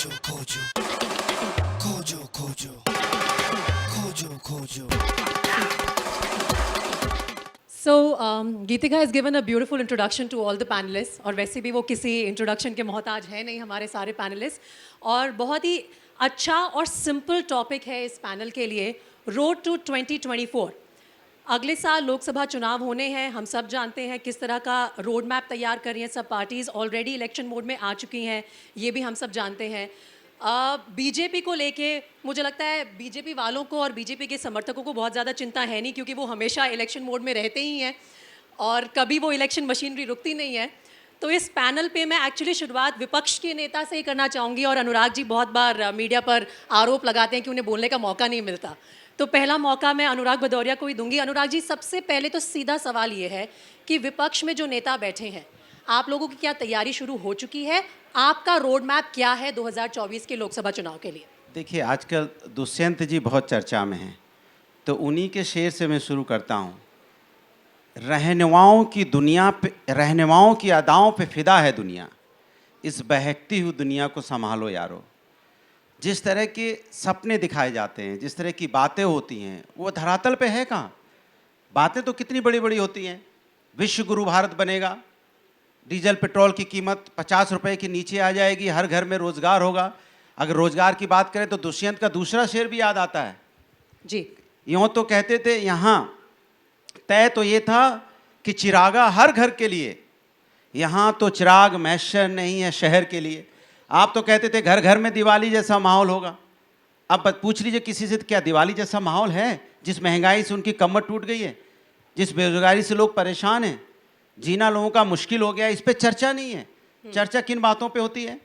खोजो खोजो खोजो खोजो खोजो खोजो So, Geetika has given a beautiful introduction to all the panelists और वैसे भी वो किसी introduction के मोहताज है नहीं हमारे सारे panelists और बहुत ही अच्छा और simple topic है इस panel के लिए Road to 2024 अगले साल लोकसभा चुनाव होने हैं हम सब जानते हैं किस तरह का रोड मैप तैयार कर रही हैं सब पार्टीज़ ऑलरेडी इलेक्शन मोड में आ चुकी हैं ये भी हम सब जानते हैं बीजेपी को लेके मुझे लगता है बीजेपी वालों को और बीजेपी के समर्थकों को बहुत ज़्यादा चिंता है नहीं क्योंकि वो हमेशा इलेक्शन मोड में रहते ही हैं और कभी वो इलेक्शन मशीनरी रुकती नहीं है तो इस पैनल पे मैं एक्चुअली शुरुआत विपक्ष के नेता से ही करना चाहूँगी और अनुराग जी बहुत बार मीडिया पर आरोप लगाते हैं कि उन्हें बोलने का मौका नहीं मिलता तो पहला मौका मैं अनुराग भदौरिया को ही दूंगी अनुराग जी सबसे पहले तो सीधा सवाल ये है कि विपक्ष में जो नेता बैठे हैं आप लोगों की क्या तैयारी शुरू हो चुकी है आपका रोड मैप क्या है 2024 के लोकसभा चुनाव के लिए देखिए आजकल दुष्यंत जी बहुत चर्चा में हैं तो उन्हीं के शेर से मैं शुरू करता हूँ रहनुमाओं की दुनिया पे रहनुमाओं की अदाओं पे फिदा है दुनिया इस बहकती हुई दुनिया को संभालो यारो जिस तरह के सपने दिखाए जाते हैं जिस तरह की बातें होती हैं वो धरातल पे है कहाँ बातें तो कितनी बड़ी बड़ी होती हैं विश्व गुरु भारत बनेगा डीजल पेट्रोल की कीमत 50 रुपए के नीचे आ जाएगी हर घर में रोज़गार होगा अगर रोज़गार की बात करें तो दुष्यंत का दूसरा शेर भी याद आता है जी यूँ तो कहते थे यहाँ तय तो ये था कि चिरागा हर घर के लिए यहाँ तो चिराग मैशर नहीं है शहर के लिए आप तो कहते थे घर घर में दिवाली जैसा माहौल होगा अब पूछ लीजिए किसी से क्या दिवाली जैसा माहौल है जिस महंगाई से उनकी कमर टूट गई है जिस बेरोजगारी से लोग परेशान हैं जीना लोगों का मुश्किल हो गया इस पर चर्चा नहीं है चर्चा किन बातों पे होती है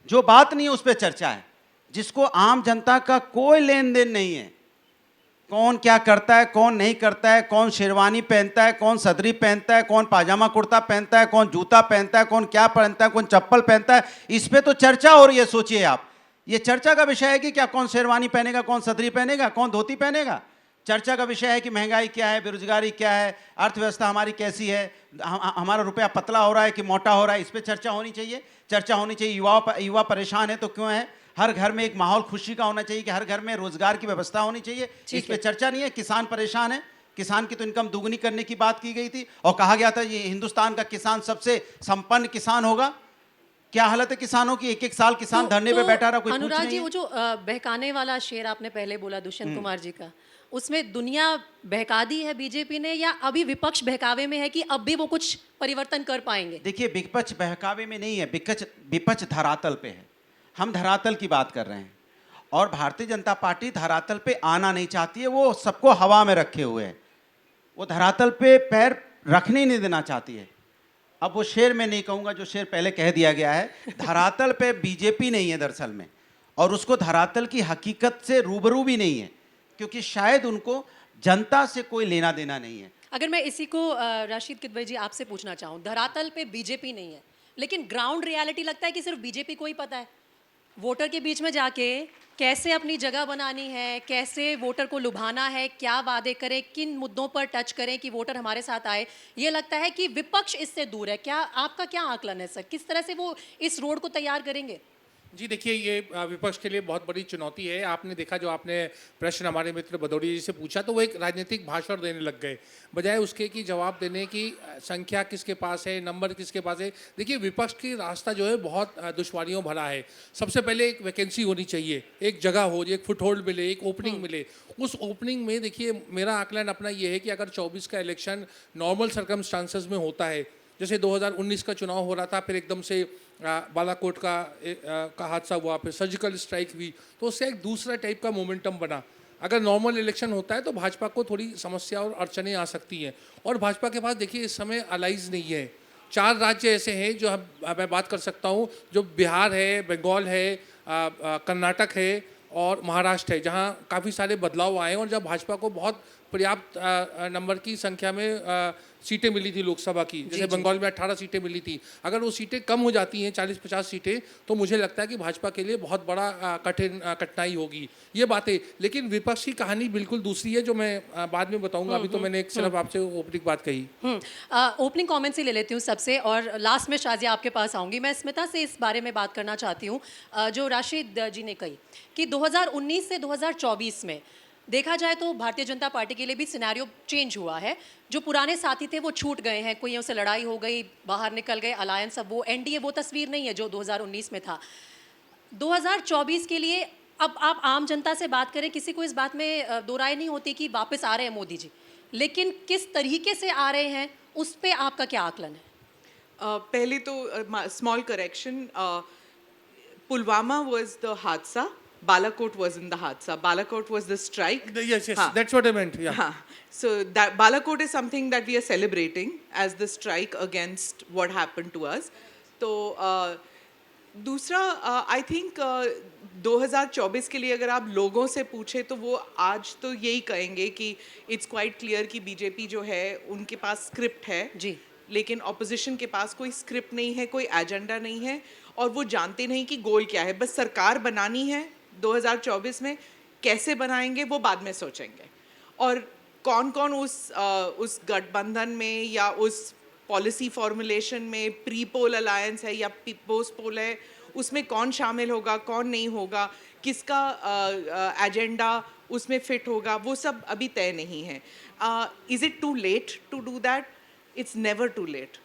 जो बात नहीं है उस पर चर्चा है जिसको आम जनता का कोई लेन देन नहीं है कौन क्या करता है कौन नहीं करता है कौन शेरवानी पहनता है कौन सदरी पहनता है कौन पाजामा कुर्ता पहनता है कौन जूता पहनता है कौन क्या पहनता है कौन चप्पल पहनता है इस पे तो चर्चा हो रही है सोचिए आप ये चर्चा का विषय है कि क्या कौन शेरवानी पहनेगा कौन सदरी पहनेगा कौन धोती पहनेगा चर्चा का विषय है कि महंगाई क्या है बेरोजगारी क्या है अर्थव्यवस्था हमारी कैसी है हमारा रुपया पतला हो रहा है कि मोटा हो रहा है इस पर चर्चा होनी चाहिए युवा परेशान है तो क्यों है हर घर में एक माहौल खुशी का होना चाहिए कि हर घर में रोजगार की व्यवस्था होनी चाहिए इस पे चर्चा नहीं है किसान परेशान है किसान की तो इनकम दुगनी करने की बात की गई थी और कहा गया था ये हिंदुस्तान का किसान सबसे संपन्न किसान होगा क्या हालत है किसानों की एक एक साल किसान धरने पे बैठा रहा कोई अनुराग जी वो जो बहकाने वाला शेर आपने पहले बोला दुष्यंत कुमार जी का उसमें दुनिया बहका दी है बीजेपी ने या अभी विपक्ष बहकावे में है कि अब भी वो कुछ परिवर्तन कर पाएंगे देखिए विपक्ष बहकावे में नहीं है विपक्ष धरातल पे है हम धरातल की बात कर रहे हैं और भारतीय जनता पार्टी धरातल पे आना नहीं चाहती है वो सबको हवा में रखे हुए है वो धरातल पे पैर रखने नहीं देना चाहती है अब वो शेर मैं नहीं कहूँगा जो शेर पहले कह दिया गया है धरातल पे बीजेपी नहीं है दरअसल में और उसको धरातल की हकीकत से रूबरू भी नहीं है क्योंकि शायद उनको जनता से कोई लेना देना नहीं है अगर मैं इसी को राशिद किदवई जी आपसे पूछना चाहूँ धरातल पे बीजेपी नहीं है लेकिन ग्राउंड रियलिटी लगता है कि सिर्फ बीजेपी को ही पता है वोटर के बीच में जाके कैसे अपनी जगह बनानी है कैसे वोटर को लुभाना है क्या वादे करें किन मुद्दों पर टच करें कि वोटर हमारे साथ आए ये लगता है कि विपक्ष इससे दूर है क्या आपका क्या आकलन है सर किस तरह से वो इस रोड को तैयार करेंगे जी देखिए ये विपक्ष के लिए बहुत बड़ी चुनौती है आपने देखा जो आपने प्रश्न हमारे मित्र भदौरिया जी से पूछा तो वो एक राजनीतिक भाषण देने लग गए बजाय उसके कि जवाब देने की संख्या किसके पास है नंबर किसके पास है देखिए विपक्ष की रास्ता जो है बहुत दुश्वारियों भरा है सबसे पहले एक वैकेंसी होनी चाहिए एक जगह हो एक फुटहोल्ड मिले एक ओपनिंग मिले उस ओपनिंग में देखिए मेरा आकलन अपना ये है कि अगर 24 का इलेक्शन नॉर्मल सर्कमस्टांसेस में होता है जैसे 2019 का चुनाव हो रहा था फिर एकदम से बालाकोट का हादसा हुआ फिर सर्जिकल स्ट्राइक हुई तो उससे एक दूसरा टाइप का मोमेंटम बना अगर नॉर्मल इलेक्शन होता है तो भाजपा को थोड़ी समस्या और अड़चनें आ सकती हैं और भाजपा के पास देखिए इस समय अलाइज नहीं है 4 राज्य ऐसे हैं जो मैं बात कर सकता हूँ जो बिहार है बंगाल है कर्नाटक है और महाराष्ट्र है जहाँ काफ़ी सारे बदलाव आए और जब भाजपा को बहुत पर्याप्त नंबर की संख्या में सीटें मिली थी लोकसभा की, जैसे बंगाल में 18 सीटें मिली थी, अगर वो सीटें कम हो जाती हैं 40-50 सीटें, तो मुझे लगता है कि भाजपा के लिए बहुत बड़ा कठिनाई होगी ये बातें। लेकिन विपक्ष की कहानी बिल्कुल दूसरी है, जो मैं बाद में बताऊंगा। अभी तो मैंने एक सिर्फ आपसे ओपनिंग बात कही। ओपनिंग कमेंट्स ही ले लेती हूँ सबसे, और लास्ट में शाजिया आपके पास आऊँगी। मैं स्मिता से इस बारे में बात करना चाहती हूँ जो राशिद जी ने कही कि 2019 से 2024 में देखा जाए तो भारतीय जनता पार्टी के लिए भी सिनेरियो चेंज हुआ है। जो पुराने साथी थे वो छूट गए हैं, कोई से लड़ाई हो गई, बाहर निकल गए, अलायंस अब वो एनडीए वो तस्वीर नहीं है जो 2019 में था। 2024 के लिए अब आप आम जनता से बात करें, किसी को इस बात में दो राय नहीं होती कि वापस आ रहे हैं मोदी जी, लेकिन किस तरीके से आ रहे हैं उस पे आपका क्या आकलन है? पहले तो small correction, Pulwama was the हादसा, Balakot was in the hadsa. Balakot was the strike. Yes, हाँ. that's what I meant. Yeah. हाँ. So that Balakot is something that we are celebrating as the strike against what happened to us. तो दूसरा I think 2024 के लिए अगर आप लोगों से पूछे तो वो आज तो यही कहेंगे कि इट्स क्वाइट क्लियर कि बीजेपी जो है उनके पास स्क्रिप्ट है जी, लेकिन ऑपोजिशन के पास कोई स्क्रिप्ट नहीं है, कोई एजेंडा नहीं है, और वो जानते नहीं कि गोल क्या है। बस सरकार बनानी है 2024 में, कैसे बनाएंगे वो बाद में सोचेंगे। और कौन कौन उस गठबंधन में या उस पॉलिसी फॉर्मुलेशन में, प्री पोल अलायंस है या पोस्ट पोल है, उसमें कौन शामिल होगा, कौन नहीं होगा, किसका एजेंडा उसमें फिट होगा, वो सब अभी तय नहीं है। Is it too late to do that? It's never too late.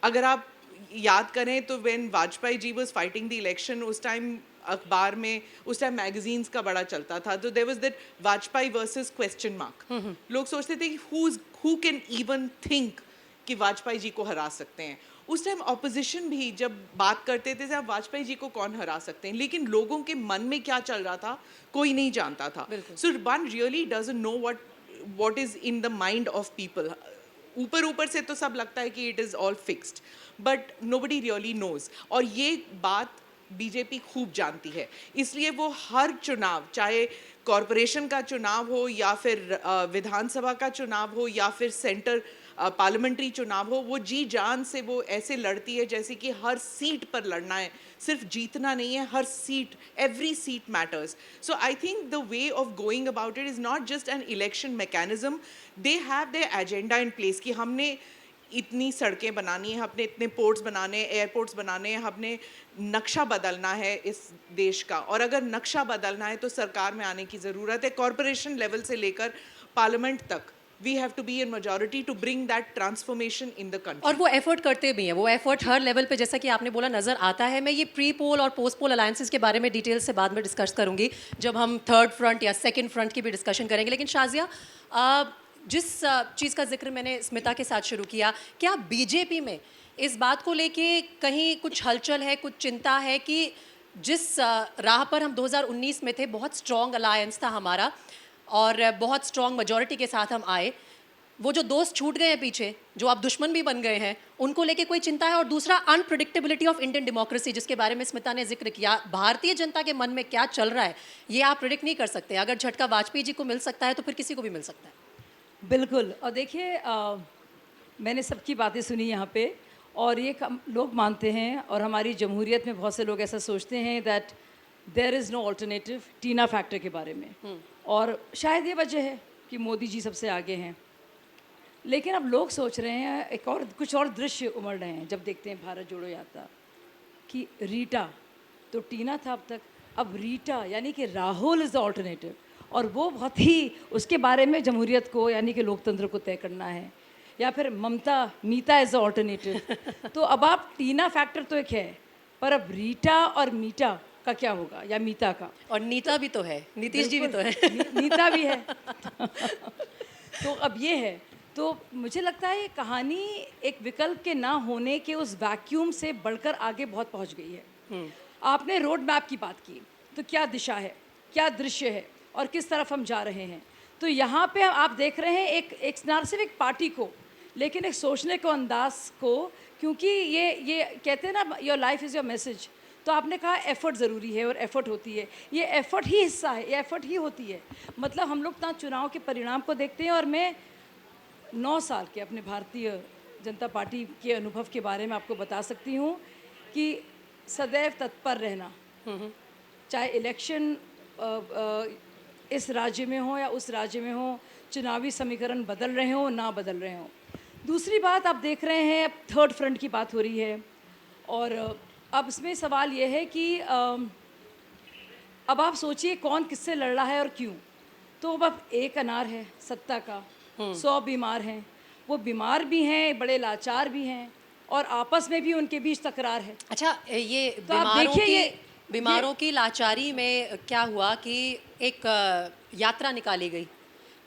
अगर आप याद करें तो when Vajpayee ji was fighting the election, उस टाइम अखबार में, उस टाइम मैगजीन्स का बड़ा चलता था, तो there was that Vajpayee versus question mark. लोग सोचते थे कि हु कैन इवन थिंक कि वाजपेयी जी को हरा सकते हैं। उस टाइम ऑपोजिशन भी जब बात करते थे साहब वाजपेयी जी को कौन हरा सकते हैं, लेकिन लोगों के मन में क्या चल रहा था कोई नहीं जानता था। So one really doesn't know what is in the mind of people. ऊपर से तो सब लगता है कि it is all fixed, but nobody really knows. और ये बात बीजेपी खूब जानती है, इसलिए वो हर चुनाव, चाहे कॉरपोरेशन का चुनाव हो या फिर विधानसभा का चुनाव हो या फिर सेंटर पार्लियामेंट्री चुनाव हो, वो जी जान से वो ऐसे लड़ती है जैसे कि हर सीट पर लड़ना है, सिर्फ जीतना नहीं है, हर seat, every seat matters. So I think the way of going about it is not just an election mechanism, they have their agenda in place कि हमने इतनी सड़कें बनानी है, हमने इतने पोर्ट्स बनाने, एयरपोर्ट्स बनाने हैं, हमने नक्शा बदलना है इस देश का। और अगर नक्शा बदलना है तो सरकार में आने की ज़रूरत है, कॉरपोरेशन लेवल से लेकर पार्लियामेंट तक। We have to be in majority to bring that transformation in the country. और वो एफर्ट करते भी हैं, वो एफर्ट हर लेवल पे जैसा कि आपने बोला नज़र आता है। मैं ये प्री पोल और पोस्ट पोल अलायंसेस के बारे में डिटेल से बाद में डिस्कस करूंगी जब हम थर्ड फ्रंट या सेकंड फ्रंट की भी डिस्कशन करेंगे। लेकिन शाजिया, जिस चीज़ का जिक्र मैंने स्मिता के साथ शुरू किया, क्या बीजेपी में इस बात को लेके कहीं कुछ हलचल है, कुछ चिंता है कि जिस राह पर हम 2019 में थे, बहुत स्ट्रॉन्ग अलायंस था हमारा और बहुत स्ट्रॉन्ग मेजॉरिटी के साथ हम आए, वो जो दोस्त छूट गए हैं पीछे, जो आप दुश्मन भी बन गए हैं, उनको लेके कोई चिंता है? और दूसरा, अनप्रिडिक्टेबिलिटी ऑफ इंडियन डेमोक्रेसी, जिसके बारे में स्मिता ने जिक्र किया। भारतीय जनता के मन में क्या चल रहा है ये आप प्रिडिक्ट नहीं कर सकते। अगर झटका वाजपेयी जी को मिल सकता है तो फिर किसी को भी मिल सकता है। बिल्कुल। और देखिए, मैंने सबकी बातें सुनी यहाँ पे, और ये लोग मानते हैं, और हमारी जमहूरियत में बहुत से लोग ऐसा सोचते हैं that there is no alternative TINA factor के बारे में। और शायद ये वजह है कि मोदी जी सबसे आगे हैं। लेकिन अब लोग सोच रहे हैं, एक और कुछ और दृश्य उमड़ रहे हैं जब देखते हैं भारत जोड़ो यात्रा, कि रीटा तो टीना था अब तक, अब रीटा यानी कि राहुल इज़ द ऑल्टरनेटिव, और वो बहुत ही उसके बारे में जमहूरियत को यानी कि लोकतंत्र को तय करना है। या फिर ममता, मीता इज़ द ऑल्टरनेटिव। तो अब आप टीना फैक्टर तो एक है, पर अब रीटा और मीटा का क्या होगा, या मीता का? और नीता भी तो है, नीतीश जी भी तो है। नीता भी है। तो अब ये है, तो मुझे लगता है ये कहानी एक विकल्प के ना होने के उस वैक्यूम से बढ़कर आगे बहुत पहुंच गई है। आपने रोड मैप की बात की, तो क्या दिशा है, क्या दृश्य है, और किस तरफ हम जा रहे हैं। तो यहाँ पे आप देख रहे हैं एक ना सिर्फ एक पार्टी को, लेकिन एक सोचने को अंदाज को, क्योंकि ये कहते हैं ना, your life is your message. तो आपने कहा एफ़र्ट ज़रूरी है, और एफ़र्ट होती है, ये एफ़र्ट ही हिस्सा है, ये एफ़र्ट ही होती है। मतलब हम लोग ना चुनाव के परिणाम को देखते हैं, और मैं 9 साल के अपने भारतीय जनता पार्टी के अनुभव के बारे में आपको बता सकती हूँ कि सदैव तत्पर रहना, चाहे इलेक्शन इस राज्य में हो या उस राज्य में हो, चुनावी समीकरण बदल रहे हो ना बदल रहे हो। दूसरी बात आप देख रहे हैं, अब थर्ड फ्रंट की बात हो रही है और अब इसमें सवाल ये है कि अब आप सोचिए कौन किससे लड़ रहा है और क्यों। तो अब एक अनार है सत्ता का, 100 बीमार हैं, वो बीमार भी हैं, बड़े लाचार भी हैं और आपस में भी उनके बीच तकरार है। अच्छा, ये तो आप देखिए बीमारों की लाचारी में क्या हुआ कि एक यात्रा निकाली गई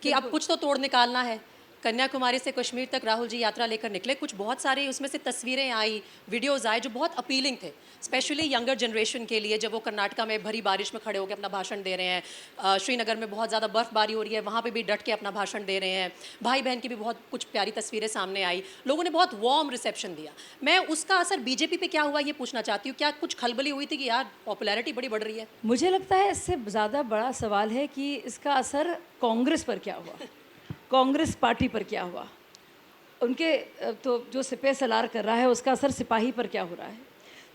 कि अब कुछ तो तोड़ निकालना है। कन्याकुमारी से कश्मीर तक राहुल जी यात्रा लेकर निकले। कुछ बहुत सारे उसमें से तस्वीरें आई, वीडियोस आए जो बहुत अपीलिंग थे, स्पेशली यंगर जनरेशन के लिए, जब वो कर्नाटका में भरी बारिश में खड़े होकर अपना भाषण दे रहे हैं। श्रीनगर में बहुत ज़्यादा बर्फबारी हो रही है, वहाँ पे भी डट के अपना भाषण दे रहे हैं। भाई बहन की भी बहुत कुछ प्यारी तस्वीरें सामने आई, लोगों ने बहुत वार्म रिसेप्शन दिया। मैं उसका असर बीजेपी पे क्या हुआ ये पूछना चाहती हूँ। क्या कुछ खलबली हुई थी कि यार पॉपुलैरिटी बड़ी बढ़ रही है? मुझे लगता है इससे ज़्यादा बड़ा सवाल है कि इसका असर कांग्रेस पर क्या हुआ, कांग्रेस पार्टी पर क्या हुआ। उनके तो जो सिपह सलार कर रहा है उसका असर सिपाही पर क्या हो रहा है।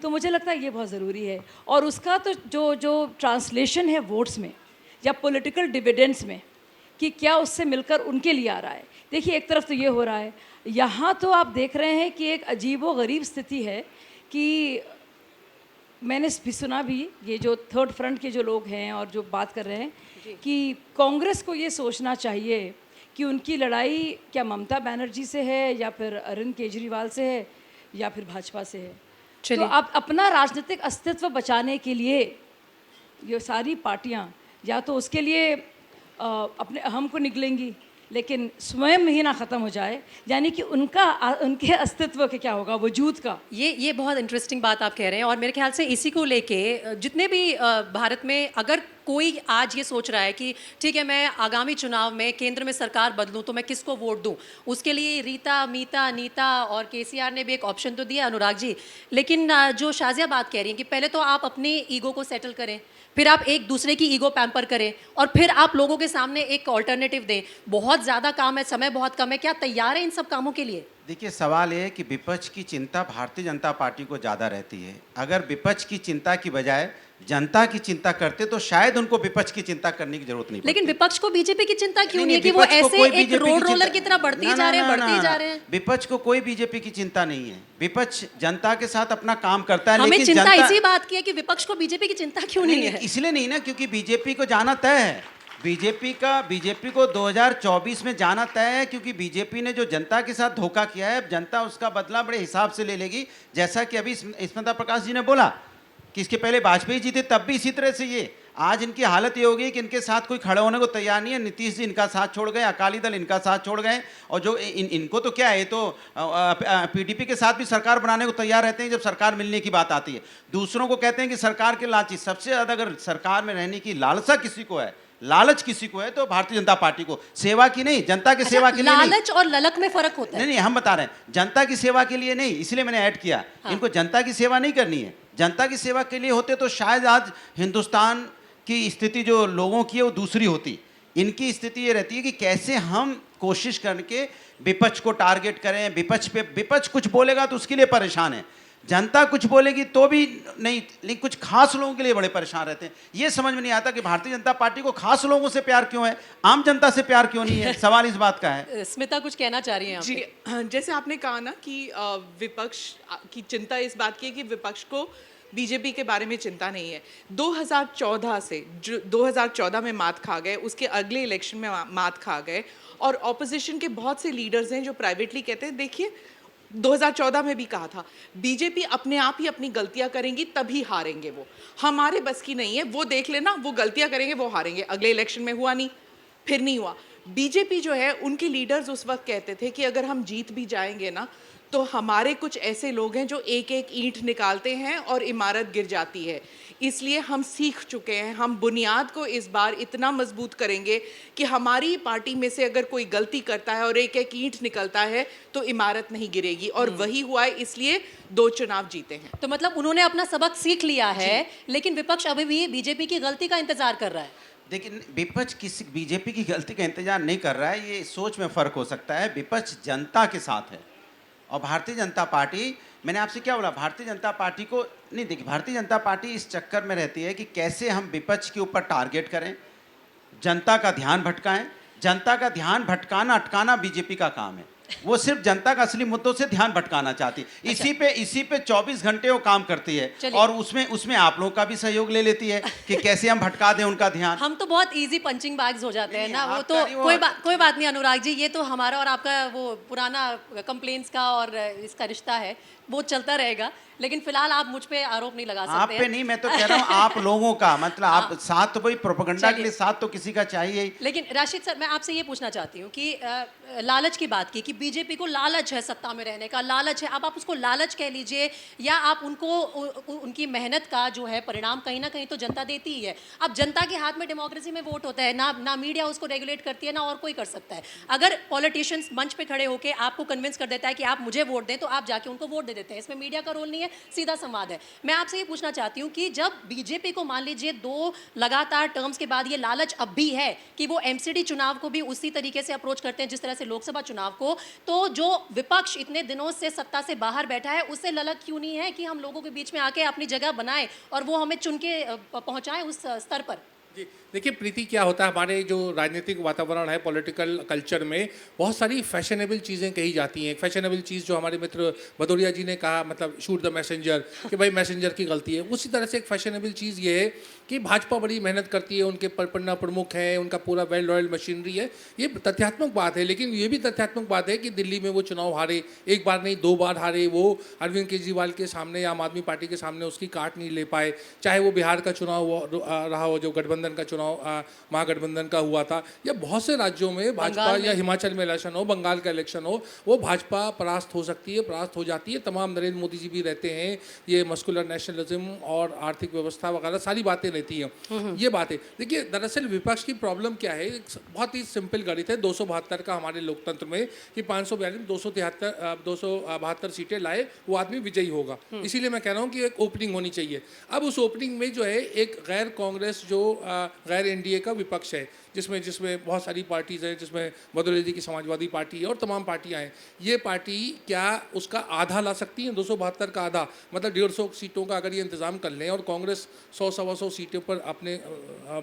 तो मुझे लगता है ये बहुत ज़रूरी है और उसका तो जो जो ट्रांसलेशन है वोट्स में या पॉलिटिकल डिविडेंड्स में कि क्या उससे मिलकर उनके लिए आ रहा है। देखिए, एक तरफ तो ये हो रहा है, यहाँ तो आप देख रहे हैं कि एक अजीबो गरीब स्थिति है कि मैंने भी सुना भी, ये जो थर्ड फ्रंट के जो लोग हैं और जो बात कर रहे हैं कि कांग्रेस को ये सोचना चाहिए कि उनकी लड़ाई क्या ममता बनर्जी से है या फिर अरविंद केजरीवाल से है या फिर भाजपा से है। तो आप अपना राजनीतिक अस्तित्व बचाने के लिए ये सारी पार्टियां या तो उसके लिए अपने अहम को निगलेंगी, लेकिन स्वयं ही ना ख़त्म हो जाए, यानी कि उनके अस्तित्व के क्या होगा, वजूद का। ये बहुत इंटरेस्टिंग बात आप कह रहे हैं और मेरे ख्याल से इसी को लेके जितने भी भारत में अगर कोई आज ये सोच रहा है कि ठीक है मैं आगामी चुनाव में केंद्र में सरकार बदलूं तो मैं किसको वोट दूं, उसके लिए रीता, मीता, नीता और केसीआर ने भी एक ऑप्शन तो दिया, अनुराग जी। लेकिन जो शाजिया बात कह रही हैं कि पहले तो आप अपने ईगो को सेटल करें, फिर आप एक दूसरे की ईगो पैम्पर करें और फिर आप लोगों के सामने एक ऑल्टरनेटिव दें। बहुत ज़्यादा काम है, समय बहुत कम है, क्या तैयार है इन सब कामों के लिए? देखिए, सवाल ये है कि विपक्ष की चिंता भारतीय जनता पार्टी को ज़्यादा रहती है। अगर विपक्ष की चिंता की बजाय जनता की चिंता करते तो शायद उनको विपक्ष की चिंता करने की जरूरत नहीं पड़ती। लेकिन विपक्ष को बीजेपी की चिंता क्यों नहीं है कि वो ऐसे एक रोड रोलर की तरह बढ़ती जा रहे हैं? विपक्ष को कोई बीजेपी की चिंता नहीं है। विपक्ष जनता के साथ अपना काम करता है। हमें चिंता इसी बात की है कि विपक्ष को बीजेपी की चिंता क्यों नहीं है? इसलिए नहीं ना, क्योंकि बीजेपी को जाना तय है। बीजेपी को 2024 में जाना तय है, क्योंकि बीजेपी ने जो जनता के साथ धोखा किया है, जनता उसका बदला बड़े हिसाब से ले लेगी। जैसा कि अभी स्मिता प्रकाश जी ने बोला कि इसके पहले वाजपेयी जी थे तब भी इसी तरह से ये, आज इनकी हालत ये हो गई कि इनके साथ कोई खड़े होने को तैयार नहीं है। नीतीश जी इनका साथ छोड़ गए, अकाली दल इनका साथ छोड़ गए और जो इनको तो क्या है, तो पीडीपी के साथ भी सरकार बनाने को तैयार रहते हैं जब सरकार मिलने की बात आती है। दूसरों को कहते हैं कि सरकार के लालची। सबसे ज़्यादा अगर सरकार में रहने की लालसा किसी को है, लालच किसी को है, तो भारतीय जनता पार्टी को। सेवा की नहीं, जनता की सेवा के लिए। लालच और ललक में फर्क होता है। नहीं, हम बता रहे हैं जनता की सेवा के लिए नहीं, इसलिए मैंने ऐड किया। इनको जनता की सेवा नहीं करनी है। जनता की सेवा के लिए होते तो शायद आज हिंदुस्तान की स्थिति जो लोगों की है वो दूसरी होती। इनकी स्थिति ये रहती है कि कैसे हम कोशिश करके विपक्ष को टारगेट करें। विपक्ष कुछ बोलेगा तो उसके लिए परेशान है, जनता कुछ बोलेगी तो भी नहीं। लेकिन कुछ खास लोगों के लिए बड़े परेशान रहते हैं। ये समझ में नहीं आता कि भारतीय जनता पार्टी को खास लोगों से प्यार क्यों है, आम जनता से प्यार क्यों नहीं है। सवाल इस बात का है। स्मिता कुछ कहना चाह रही हैं आप? जी, जैसे आपने कहा ना कि विपक्ष की चिंता इस बात की है कि विपक्ष को बीजेपी के बारे में चिंता नहीं है। 2014 से जो 2014 में मात खा गए, उसके अगले इलेक्शन में मात खा गए और ऑपोजिशन के बहुत से लीडर्स हैं जो प्राइवेटली कहते हैं, देखिए 2014 में भी कहा था बीजेपी अपने आप ही अपनी गलतियां करेंगी तभी हारेंगे, वो हमारे बस की नहीं है, वो देख लेना, वो गलतियां करेंगे वो हारेंगे। अगले इलेक्शन में हुआ नहीं, फिर नहीं हुआ। बीजेपी जो है, उनके लीडर्स उस वक्त कहते थे कि अगर हम जीत भी जाएंगे ना तो हमारे कुछ ऐसे लोग हैं जो एक एक ईंट निकालते हैं और इमारत गिर जाती है। इसलिए हम सीख चुके हैं, हम बुनियाद को इस बार इतना मजबूत करेंगे कि हमारी पार्टी में से अगर कोई गलती करता है और एक एक ईंट निकलता है तो इमारत नहीं गिरेगी। और वही हुआ है, इसलिए 2 चुनाव जीते हैं। तो मतलब उन्होंने अपना सबक सीख लिया है, लेकिन विपक्ष अभी भी बीजेपी की गलती का इंतजार कर रहा है। लेकिन विपक्ष किसी बीजेपी की गलती का इंतजार नहीं कर रहा है, ये सोच में फ़र्क हो सकता है। विपक्ष जनता के साथ है और भारतीय जनता पार्टी, मैंने आपसे क्या बोला, भारतीय जनता पार्टी को नहीं, देखिए भारतीय जनता पार्टी इस चक्कर में रहती है कि कैसे हम विपक्ष के ऊपर टारगेट करें, जनता का ध्यान भटकाएं। जनता का ध्यान भटकाना अटकाना बीजेपी का काम है, वो सिर्फ जनता का असली मुद्दों से ध्यान भटकाना चाहती है। इसी पे 24 घंटे वो काम करती है चलिए। और उसमें आप लोगों का भी सहयोग ले लेती है कि कैसे हम भटका दें उनका ध्यान। हम तो बहुत इजी पंचिंग बैग्स हो जाते हैं नहीं, ना, वो आपका तो नहीं, वो- कोई बात नहीं अनुराग जी, ये तो हमारा और आपका वो पुराना कंप्लेंट्स का और इसका रिश्ता है, वो चलता रहेगा। लेकिन फिलहाल आप मुझ पे आरोप नहीं लगा आप सकते पे हैं। नहीं, मैं तो कह रहा हूँ आप लोगों का, मतलब आप साथ तो भाई प्रोपेगेंडा के चलिए। लिए साथ तो किसी का चाहिए ही। लेकिन राशिद सर, मैं आपसे ये पूछना चाहती हूँ कि लालच की बात की कि बीजेपी को लालच है सत्ता में रहने का, लालच है। अब आप उसको लालच कह लीजिए या आप उनको उनकी मेहनत का जो है परिणाम कहीं ना कहीं तो जनता देती ही है। अब जनता के हाथ में डेमोक्रेसी में वोट होता है, ना मीडिया उसको रेगुलेट करती है, ना और कोई कर सकता है। अगर पॉलिटिशियंस मंच पे खड़े होकर आपको कन्विंस कर देता है कि आप मुझे वोट दें, तो आप जाके उनको वोट दे देते हैं। इसमें मीडिया का रोल नहीं है, सीधा संवाद है। मैं आपसे ये पूछना चाहती हूँ कि जब बीजेपी को मान लीजिए 2 लगातार टर्म्स के बाद ये लालच अब भी है कि वो एमसीडी चुनाव को भी उसी तरीके से अप्रोच करते हैं जिस तरह से लोकसभा चुनाव को, तो जो विपक्ष इतने दिनों से सत्ता से बाहर बैठा है उसे ललक क्यों नहीं है कि हम लोगों के बीच में आके अपनी जगह बनाए और वो हमें चुन के पहुंचाए उस स्तर पर? जी देखिए प्रीति, क्या होता है हमारे जो राजनीतिक वातावरण है, पॉलिटिकल कल्चर में बहुत सारी फैशनेबल चीज़ें कही जाती हैं। एक फैशनेबल चीज़ जो हमारे मित्र भदौरिया जी ने कहा, मतलब शूट द मैसेंजर, कि भाई मैसेंजर की गलती है। उसी तरह से एक फैशनेबल चीज़ ये है कि भाजपा बड़ी मेहनत करती है, उनके पन्ना प्रमुख हैं, उनका पूरा वेल रॉयल मशीनरी है। ये तथ्यात्मक बात है, लेकिन ये भी तथ्यात्मक बात है कि दिल्ली में वो चुनाव हारे, एक बार नहीं 2 बार हारे। वो अरविंद केजरीवाल के सामने, आम आदमी पार्टी के सामने उसकी काट नहीं ले पाए। चाहे वो बिहार का चुनाव रहा हो, जो गठबंधन का चुनाव महागठबंधन का हुआ था, या बहुत से राज्यों में भाजपा, या हिमाचल में इलेक्शन हो, बंगाल का इलेक्शन हो, वो भाजपा परास्त हो सकती है, परास्त हो जाती है। तमाम नरेंद्र मोदी जी भी रहते हैं, ये मस्कुलर नेशनलिज्म और आर्थिक व्यवस्था वगैरह सारी बातें रहती हैं। ये बातें देखिए, दरअसल विपक्ष की प्रॉब्लम क्या है, बहुत ही सिंपल गणित है। 272 का हमारे लोकतंत्र में कि 542 272 सीटें लाए वो आदमी विजयी होगा। इसीलिए मैं कह रहा हूँ कि एक ओपनिंग होनी चाहिए। अब उस ओपनिंग में जो है एक गैर कांग्रेस, जो गैर एनडीए का विपक्ष है, जिसमें बहुत सारी पार्टीज़ हैं, जिसमें भदौरिया जी की समाजवादी पार्टी है और तमाम पार्टियां हैं। ये पार्टी क्या उसका आधा ला सकती हैं? 272 का आधा मतलब 150 सीटों का अगर ये इंतज़ाम कर लें और कांग्रेस 100-125 सीटों पर अपने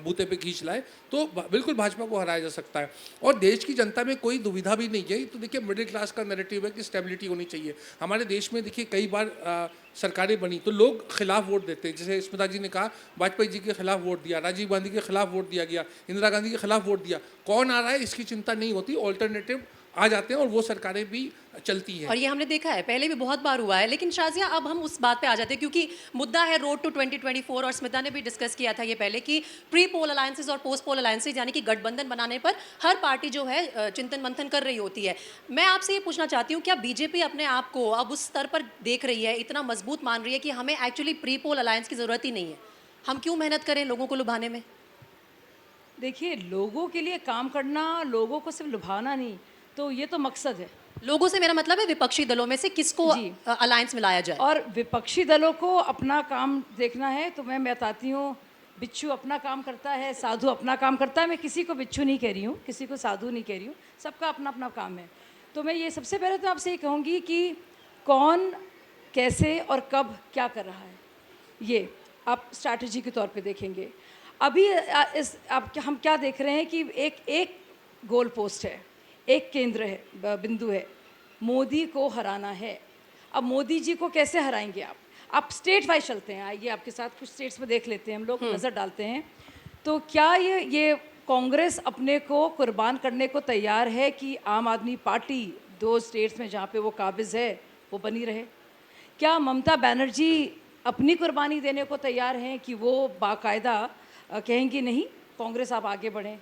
बूते पे खींच लाए, तो बिल्कुल भाजपा को हराया जा सकता है। और देश की जनता में कोई दुविधा भी नहीं है। तो देखिए, मिडिल क्लास का नैरेटिव है कि स्टेबिलिटी होनी चाहिए। हमारे देश में देखिए कई बार सरकारें बनी तो लोग खिलाफ वोट देते हैं। जैसे स्मिता जी ने कहा, वाजपेयी जी के खिलाफ वोट दिया, राजीव गांधी के खिलाफ वोट दिया गया, इंदिरा गांधी के खिलाफ वोट दिया। कौन आ रहा है इसकी चिंता नहीं होती, ऑल्टरनेटिव आ जाते हैं और वो सरकारें भी चलती हैं। और ये हमने देखा है, पहले भी बहुत बार हुआ है। लेकिन शाजिया, अब हम उस बात पे आ जाते हैं क्योंकि मुद्दा है रोड टू 2024 और स्मिता ने भी डिस्कस किया था ये पहले कि प्री पोल अलायंसेस और पोस्ट पोल अलायंसेस, यानी कि गठबंधन बनाने पर हर पार्टी जो है चिंतन मंथन कर रही होती है। मैं आपसे ये पूछना चाहती हूँ, क्या बीजेपी अपने आप को अब उस स्तर पर देख रही है, इतना मजबूत मान रही है कि हमें एक्चुअली प्री पोल अलायंस की ज़रूरत ही नहीं है? हम क्यों मेहनत करें लोगों को लुभाने में? देखिए, लोगों के लिए काम करना, लोगों को सिर्फ लुभाना नहीं, तो ये तो मकसद है। लोगों से मेरा मतलब है विपक्षी दलों में से किसको जी। अलायंस में लाया जाए। और विपक्षी दलों को अपना काम देखना है, तो मैं बताती हूँ, बिच्छू अपना काम करता है, साधु अपना काम करता है। मैं किसी को बिच्छू नहीं कह रही हूँ, किसी को साधु नहीं कह रही हूँ, सबका अपना अपना काम है। तो मैं ये सबसे पहले तो आपसे ये कहूँगी कि कौन कैसे और कब क्या कर रहा है, ये आप स्ट्रैटेजी के तौर पे देखेंगे। अभी हम क्या देख रहे हैं कि एक गोल पोस्ट है, एक केंद्र है, बिंदु है, मोदी को हराना है। अब मोदी जी को कैसे हराएंगे आप स्टेट वाइज चलते हैं, आइए आपके साथ कुछ स्टेट्स में देख लेते हैं, हम लोग नज़र डालते हैं। तो क्या ये कांग्रेस अपने को कुर्बान करने को तैयार है कि आम आदमी पार्टी 2 स्टेट्स में जहाँ पे वो काबिज़ है वो बनी रहे? क्या ममता बनर्जी अपनी कुर्बानी देने को तैयार हैं कि वो बाकायदा कहेंगी नहीं कांग्रेस आप आगे बढ़ें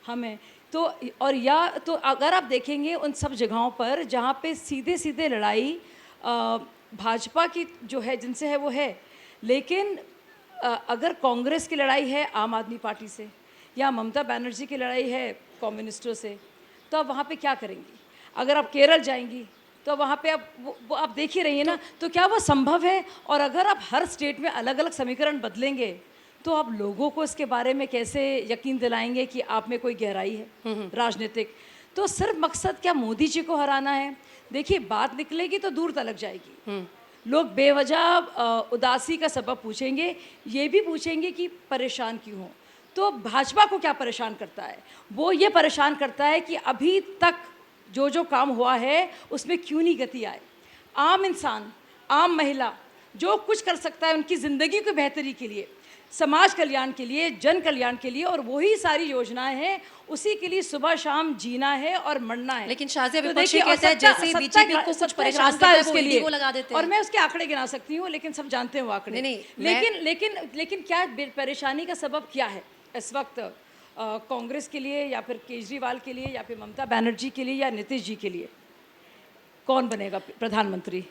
हमें? तो और या तो अगर आप देखेंगे उन सब जगहों पर जहाँ पे सीधे सीधे लड़ाई भाजपा की जो है जिनसे है वो है, लेकिन अगर कांग्रेस की लड़ाई है आम आदमी पार्टी से या ममता बनर्जी की लड़ाई है कम्युनिस्टों से, तो आप वहाँ पे क्या करेंगी? अगर आप केरल जाएंगी तो वहाँ पे वो आप देख ही रही हैं ना, तो क्या वो संभव है? और अगर आप हर स्टेट में अलग अलग समीकरण बदलेंगे तो आप लोगों को इसके बारे में कैसे यकीन दिलाएंगे कि आप में कोई गहराई है राजनीतिक? तो सिर्फ मकसद क्या मोदी जी को हराना है? देखिए, बात निकलेगी तो दूर तलक जाएगी। लोग बेवजह उदासी का सबब पूछेंगे, ये भी पूछेंगे कि परेशान क्यों हो। तो भाजपा को क्या परेशान करता है? वो ये परेशान करता है कि अभी तक जो जो काम हुआ है उसमें क्यों नहीं गति आए। आम इंसान, आम महिला जो कुछ कर सकता है उनकी ज़िंदगी की बेहतरी के लिए, समाज कल्याण के लिए, जन कल्याण के लिए, और वही सारी योजनाएं हैं, उसी के लिए सुबह शाम जीना है और मरना है। लेकिन शाज़िया, तो विपक्ष देखिए, कहता है और जैसे सत्ता- बीजेपी को कुछ सत्ता परेशान रास्ता करता है, उसके वो लिए ईडी को लगा देते हैं। और मैं उसके आंकड़े गिना सकती हूँ, लेकिन सब जानते हैं वो आंकड़े। नहीं, लेकिन क्या परेशानी का सबब क्या है इस वक्त कांग्रेस के लिए, या फिर केजरीवाल के लिए, या फिर ममता बनर्जी के लिए, या नीतीश जी के लिए? कौन बनेगा प्रधानमंत्री?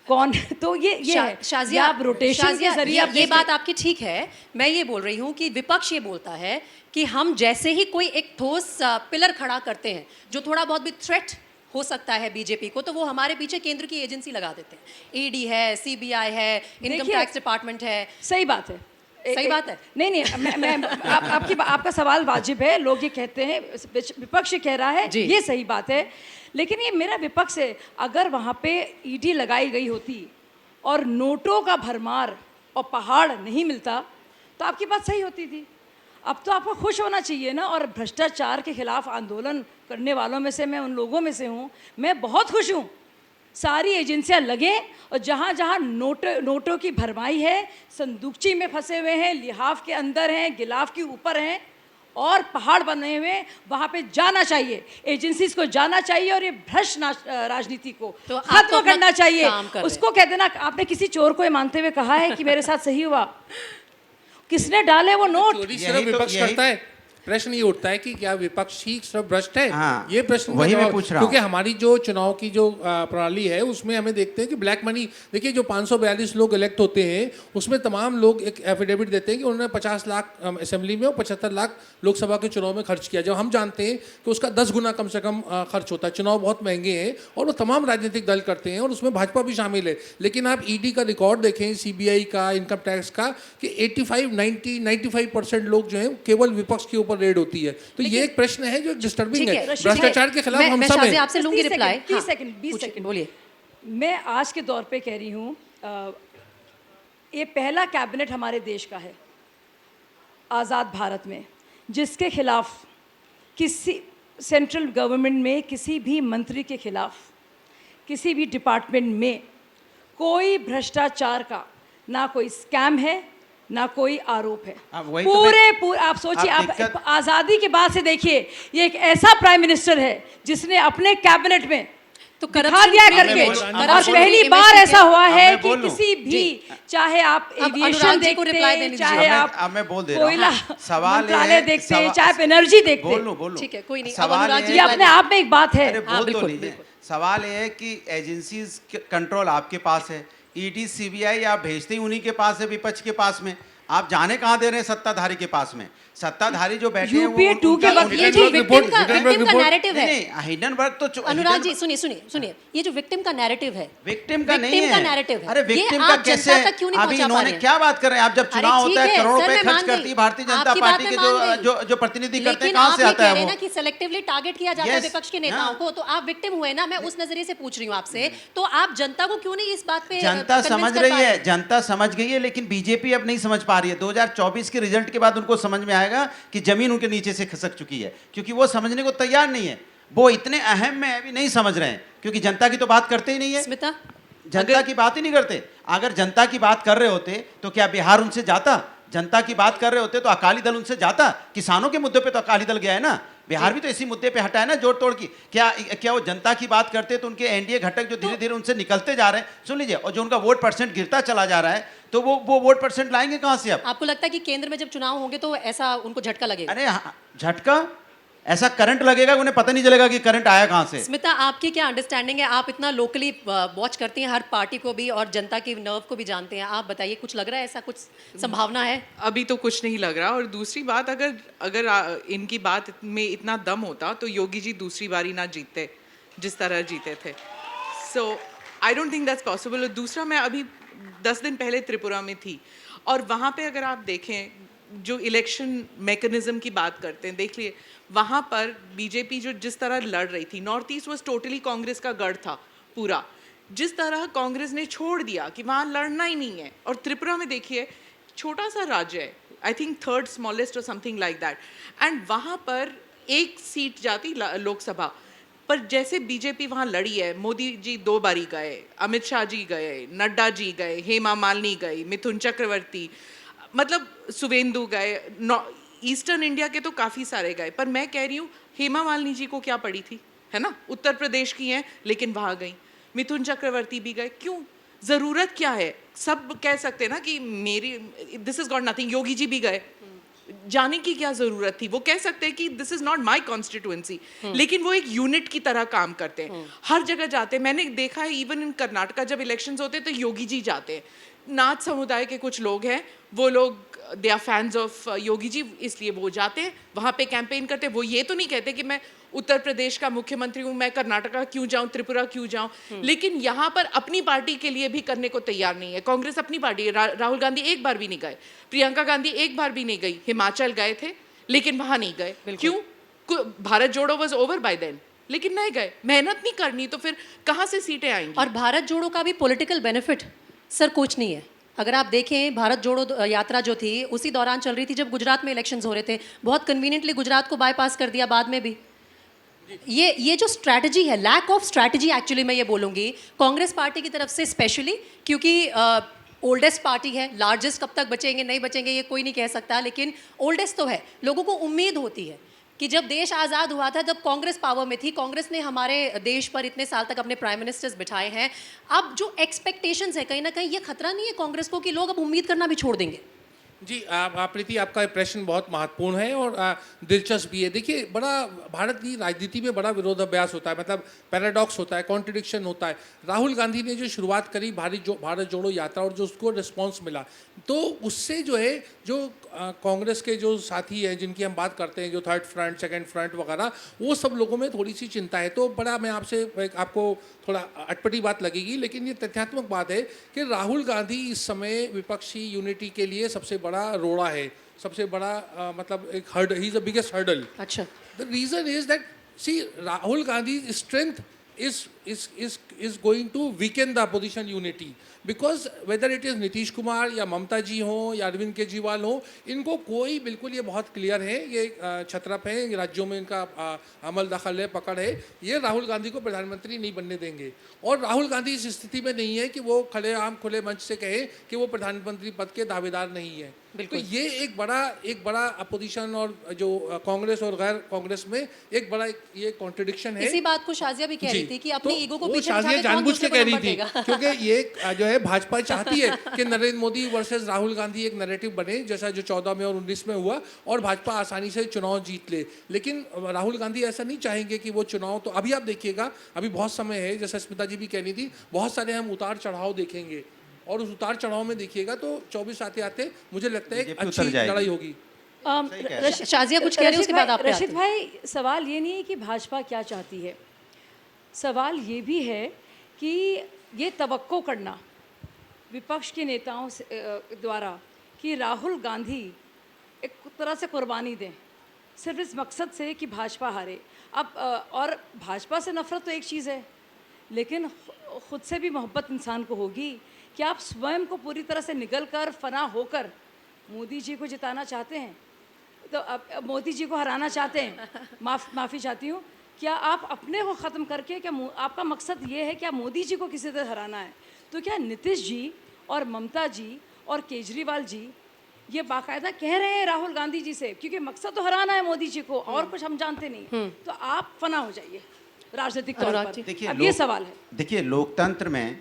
कौन? तो ये है शाज़िया, आप रोटेशन के शाज़िया, जरिए आप ये बात आपकी ठीक है। मैं ये बोल रही हूँ कि विपक्ष ये बोलता है कि हम जैसे ही कोई एक ठोस पिलर खड़ा करते हैं जो थोड़ा बहुत भी थ्रेट हो सकता है बीजेपी को, तो वो हमारे पीछे केंद्र की एजेंसी लगा देते हैं। ईडी है, सीबीआई है, इनकम देखिए, टैक्स डिपार्टमेंट है। सही बात है। सही बात है। नहीं, आपका सवाल वाजिब है। लोग ये कहते हैं, विपक्ष कह रहा है, ये सही बात है। लेकिन ये मेरा विपक्ष है। अगर वहाँ पे ईडी लगाई गई होती और नोटों का भरमार और पहाड़ नहीं मिलता तो आपकी बात सही होती थी। अब तो आपको खुश होना चाहिए ना। और भ्रष्टाचार के खिलाफ आंदोलन करने वालों में से मैं उन लोगों में से हूँ। मैं बहुत खुश हूँ। सारी एजेंसियां लगें, और जहाँ जहाँ नोटों की भरमाई है, संदूकची में फंसे हुए हैं, लिहाफ के अंदर हैं, गिलाफ के ऊपर हैं, और पहाड़ बने हुए, वहाँ पे जाना चाहिए। एजेंसीज को जाना चाहिए, और ये भ्रष्ट राजनीति को तो आप खत्म तो अपना करना चाहिए। काम कर रहे हैं। उसको कह देना, आपने किसी चोर को ये मानते हुए कहा है कि मेरे साथ सही हुआ? किसने डाले वो नोट? चोरी सिर्फ विपक्ष करता है। प्रश्न ये उठता है कि क्या विपक्ष ही सब भ्रष्ट है? हाँ, ये प्रश्न वही का मैं जवाब- पूछ रहा हूँ। क्योंकि हमारी जो चुनाव की जो प्रणाली है उसमें हमें देखते हैं कि ब्लैक मनी, देखिए जो 542 लोग इलेक्ट होते हैं उसमें तमाम लोग एक एफिडेविट देते हैं कि उन्होंने 50 लाख असेंबली में और 75 लाख लोकसभा के चुनाव में खर्च किया। जब हम जानते हैं कि उसका 10 गुना कम से कम खर्च होता है। चुनाव बहुत महंगे हैं और वो तमाम राजनीतिक दल करते हैं, और उसमें भाजपा भी शामिल है। लेकिन आप ईडी का रिकॉर्ड देखें, सीबीआई का, इनकम टैक्स का, कि 85-95% लोग जो हैं केवल विपक्ष के ऊपर रेड होती है। तो ये एक प्रश्न है जो डिस्टर्बिंग है। भ्रष्टाचार के खिलाफ हम सब हैं। आपसे लूंगी 30 रिप्लाई। Second, 30 second, 20 second. बोलिए। मैं आज के दौर पे कह रही हूँ, ये पहला कैबिनेट हमारे देश का है आज़ाद भारत में जिसके खिलाफ किसी सेंट्रल गवर्नमेंट में किसी भी मंत्री के खिलाफ किसी भी डिपार्टमेंट में कोई भ्रष्टाचार का ना कोई स्कैम है ना कोई आरोप है। अब वही तो पूरे आप सोचिए, अब आप दिक्कत- आज़ादी के बाद से देखिए, ये एक ऐसा प्राइम मिनिस्टर है जिसने अपने कैबिनेट में तो दिखा corruption दिया की करके, image- और corruption पहली की बार image ऐसा ठीक हुआ अब है मैं कि बोल लूं? किसी भी, चाहे आप अब अनुराग एविएशन जी को देखते reply देने हैं, दीजिए। चाहे अब आप मैं बोल दे रहा हूं। कोयला सवाल ये मंत्रालय है, देखते हैं, सवा- चाहे आप एनर्जी देखते बोल हैं। लूं, बोल लूं। ठीक है, कोई नहीं। अब सवाल अनुराग ये जी ये है- अपने आप में एक बात है। अरे हाँ, बोल तो बिल्कुल, लीजिए। बिल्कुल। सवाल ये है कि एजेंसीज कंट्रोल आपके पास है, ईडी सीबीआई आप भेजते ही उन्हीं के पास है, विपक्ष के पास में। आप जाने कहाँ दे रहे हैं? सत्ताधारी के पास में। सत्ताधारी जो बैठे हैं वो UPA 2 के वक्त ये जो विक्टिम का नैरेटिव है, हिडन वर्क तो अनुराग जी सुनिए, ये जो विक्टिम का नैरेटिव है, विक्टिम का नहीं victim है। का narrative है। अरे ये विक्टिम आप का जनता कैसे? तक क्यों नहीं अभी पहुंचा पा इन्होंने रहे हैं? क्या बात कर रहे हैं? आप जब अरे चुनाव ठीक होता है है, करोड़ों सर, रुपए मैं खर्च मान करती गई। है भारतीय जनता आपकी बात पार्टी मैं के मान गई। जो प्रतिनिधि करते हैं, लेकिन कहाँ आप से ये आता कह है रहे हैं वो? ना कि सेलेक्टिवली टारगेट किया जाता है Yes, विपक्ष के नेताओं हाँ। को, तो आप विक्टिम हुए ना। मैं उस नजरिए से पूछ रही हूँ आपसे, तो आप जनता को क्यों नहीं इस बात पे जनता convince समझ कर रही पा रहे है, हैं? जनता समझ गई है, लेकिन बीजेपी अब नहीं समझ पा रही है। 2024 के रिजल्ट के बाद उनको समझ में आएगा कि जमीन उनके नीचे से खिसक चुकी है, क्योंकि वो समझने को तैयार नहीं है। वो इतने अहम में अभी नहीं समझ रहे हैं, क्योंकि जनता की तो बात करते ही नहीं है। स्मिता, जनता की बात ही नहीं करते। अगर जनता की बात कर रहे होते तो क्या बिहार उनसे जाता? जनता की बात कर रहे होते तो अकाली दल उनसे जाता? किसानों के मुद्दे पे तो अकाली दल गया है ना। बिहार भी तो इसी मुद्दे पे हटा है ना, जोड़ तोड़ की। क्या वो जनता की बात करते तो उनके एनडीए घटक जो धीरे धीरे उनसे निकलते जा रहे हैं, सुन लीजिए, और जो उनका वोट परसेंट गिरता चला जा रहा है, तो वो वोट परसेंट लाएंगे कहाँ से अब? आपको लगता है कि केंद्र में जब चुनाव होंगे तो ऐसा उनको झटका लगेगा? अरे झटका, ऐसा करंट लगेगा, उन्हें पता नहीं चलेगा कि करंट आया कहाँ से। स्मिता, आपकी क्या अंडरस्टैंडिंग है? आप इतना लोकली वॉच करती हैं हर पार्टी को भी और जनता की नर्व को भी जानते हैं। आप बताइए, कुछ लग रहा है, ऐसा कुछ संभावना है? अभी तो कुछ नहीं लग रहा। और दूसरी बात, अगर इनकी बात में इतना दम होता तो योगी जी दूसरी बारी ना जीतते जिस तरह जीते थे। So I don't think that's possible. और दूसरा, मैं अभी 10 दिन पहले त्रिपुरा में थी और वहाँ पे अगर आप देखें जो इलेक्शन मैकेनिज्म की बात करते हैं, देख लिए वहाँ पर बीजेपी जो जिस तरह लड़ रही थी, north east was totally Congress का गढ़ था पूरा, जिस तरह कांग्रेस ने छोड़ दिया कि वहाँ लड़ना ही नहीं है। और त्रिपुरा में देखिए छोटा सा राज्य है, आई थिंक थर्ड स्मॉलेस्ट और समथिंग लाइक दैट, एंड वहाँ पर एक सीट जाती लोकसभा पर। जैसे बीजेपी वहाँ लड़ी है, मोदी जी 2 बारी गए, अमित शाह जी गए, नड्डा जी गए, हेमा मालिनी गई, मिथुन चक्रवर्ती, मतलब सुवेंदु गए, ईस्टर्न इंडिया के तो काफ़ी सारे गए। पर मैं कह रही हूँ हेमा मालिनी जी को क्या पड़ी थी, है ना, उत्तर प्रदेश की हैं लेकिन वहाँ गई, मिथुन चक्रवर्ती भी गए, क्यों, ज़रूरत क्या है? सब कह सकते हैं ना कि मेरी this is got nothing, Yogi ji भी गए, जाने की क्या ज़रूरत थी? वो कह सकते हैं कि this is not my constituency, लेकिन वो एक यूनिट की तरह काम करते हैं, हर जगह जाते हैं। मैंने देखा है इवन इन कर्नाटका जब इलेक्शंस होते हैं तो योगी जी जाते हैं। नाथ समुदाय के कुछ लोग हैं, वो लोग they are fans of Yogi ji, इसलिए वो जाते हैं वहाँ पे कैंपेन करते हैं। वो ये तो नहीं कहते कि मैं उत्तर प्रदेश का मुख्यमंत्री हूँ, मैं कर्नाटका क्यों जाऊँ, त्रिपुरा क्यों जाऊँ, लेकिन यहाँ पर अपनी पार्टी के लिए भी करने को तैयार नहीं है। कांग्रेस अपनी पार्टी है, राहुल गांधी एक बार भी नहीं गए, प्रियंका गांधी एक बार भी नहीं गई, हिमाचल गए थे लेकिन वहाँ नहीं गए, क्यों? भारत जोड़ो वॉज ओवर बाय देन, लेकिन नहीं गए। मेहनत नहीं करनी तो फिर कहाँ से सीटें आएंगी? और भारत जोड़ो का भी पॉलिटिकल बेनिफिट सर कुछ नहीं है। अगर आप देखें भारत जोड़ो यात्रा जो थी उसी दौरान चल रही थी जब गुजरात में इलेक्शंस हो रहे थे, बहुत कन्वीनियंटली गुजरात को बाईपास कर दिया बाद में भी। ये जो स्ट्रैटेजी है, लैक ऑफ स्ट्रैटेजी एक्चुअली मैं ये बोलूँगी कांग्रेस पार्टी की तरफ से स्पेशली, क्योंकि ओल्डेस्ट पार्टी है, लार्जेस्ट कब तक बचेंगे नहीं बचेंगे ये कोई नहीं कह सकता, लेकिन ओल्डेस्ट तो है। लोगों को उम्मीद होती है कि जब देश आज़ाद हुआ था जब कांग्रेस पावर में थी, कांग्रेस ने हमारे देश पर इतने साल तक अपने प्राइम मिनिस्टर्स बिठाए हैं, अब जो एक्सपेक्टेशंस है कहीं ना कहीं ये खतरा नहीं है कांग्रेस को कि लोग अब उम्मीद करना भी छोड़ देंगे? जी प्रीति, आपका प्रश्न बहुत महत्वपूर्ण है और दिलचस्प भी है। देखिए, बड़ा भारत की राजनीति में बड़ा विरोधाभास होता है, मतलब पैराडॉक्स होता है, कॉन्ट्रडिक्शन होता है। राहुल गांधी ने जो शुरुआत करी भारत जोड़ो यात्रा और जो उसको रिस्पांस मिला, तो उससे जो है जो कांग्रेस के जो साथी हैं जिनकी हम बात करते हैं, जो थर्ड फ्रंट, सेकंड फ्रंट वगैरह, वो सब लोगों में थोड़ी सी चिंता है। तो बड़ा मैं आपको थोड़ा अटपटी बात लगेगी, लेकिन ये तथ्यात्मक बात है कि राहुल गांधी इस समय विपक्षी यूनिटी के लिए सबसे बड़ा रोड़ा है, सबसे बड़ा मतलब एक हर्ड, he is the biggest hurdle. अच्छा, the reason is that see Rahul Gandhi strength is going to weaken the opposition unity, because whether it is Nitish Kumar या ममता जी हों या अरविंद केजरीवाल हों, इनको कोई बिल्कुल, ये बहुत क्लियर है, ये छत्रप है, राज्यों में इनका अमल दखल है, पकड़ है, ये राहुल गांधी को प्रधानमंत्री नहीं बनने देंगे। और राहुल गांधी इस स्थिति में नहीं है कि वो खुले मंच से कहे कि वो प्रधानमंत्री पद के दावेदार नहीं है। तो ये एक बड़ा अपोजिशन और जो कांग्रेस और गैर कांग्रेस में एक बड़ा ये कॉन्ट्रडिक्शन है। इसी बात को शाजिया भी कह रही थी कि अपनी ईगो को पीछे शाजिया जानबूझ के कह रही थी, क्योंकि ये जो है भाजपा चाहती है कि नरेंद्र मोदी वर्सेस राहुल गांधी एक नैरेटिव बने, जैसा जो 14 में और 19 में हुआ, और भाजपा आसानी से चुनाव जीत ले। लेकिन राहुल गांधी ऐसा नहीं चाहेंगे कि वो चुनाव, तो अभी आप देखिएगा, अभी बहुत समय है, जैसा स्मिता जी भी कह रही थी, बहुत सारे हम उतार चढ़ाव देखेंगे, और उस उतार चढ़ाव में देखिएगा तो 24 आते आते मुझे लगता है अच्छी लड़ाई होगी। शाजिया कुछ कह रही है, उसके बाद आप रशीद भाई, सवाल ये नहीं है कि भाजपा क्या चाहती है, सवाल ये भी है कि ये तवक्को करना विपक्ष के नेताओं से द्वारा कि राहुल गांधी एक तरह से कुर्बानी दें सिर्फ इस मकसद से कि भाजपा हारे। अब और भाजपा से नफरत तो एक चीज़ है, लेकिन खुद से भी मोहब्बत इंसान को होगी कि आप स्वयं को पूरी तरह से निगल कर फना होकर मोदी जी को जिताना चाहते हैं, तो अब मोदी जी को हराना चाहते हैं, माफ़ी चाहती हूँ, क्या आप अपने को ख़त्म करके, क्या आपका मकसद ये है क्या मोदी जी को किसी तरह हराना है? तो क्या नीतीश जी और ममता जी और केजरीवाल जी ये बाकायदा कह रहे हैं राहुल गांधी जी से, क्योंकि मकसद तो हराना है मोदी जी को, और कुछ हम जानते नहीं, तो आप फना हो जाइए राजनीतिक तौर पर। देखिए, अब ये सवाल है। देखिए, लोकतंत्र में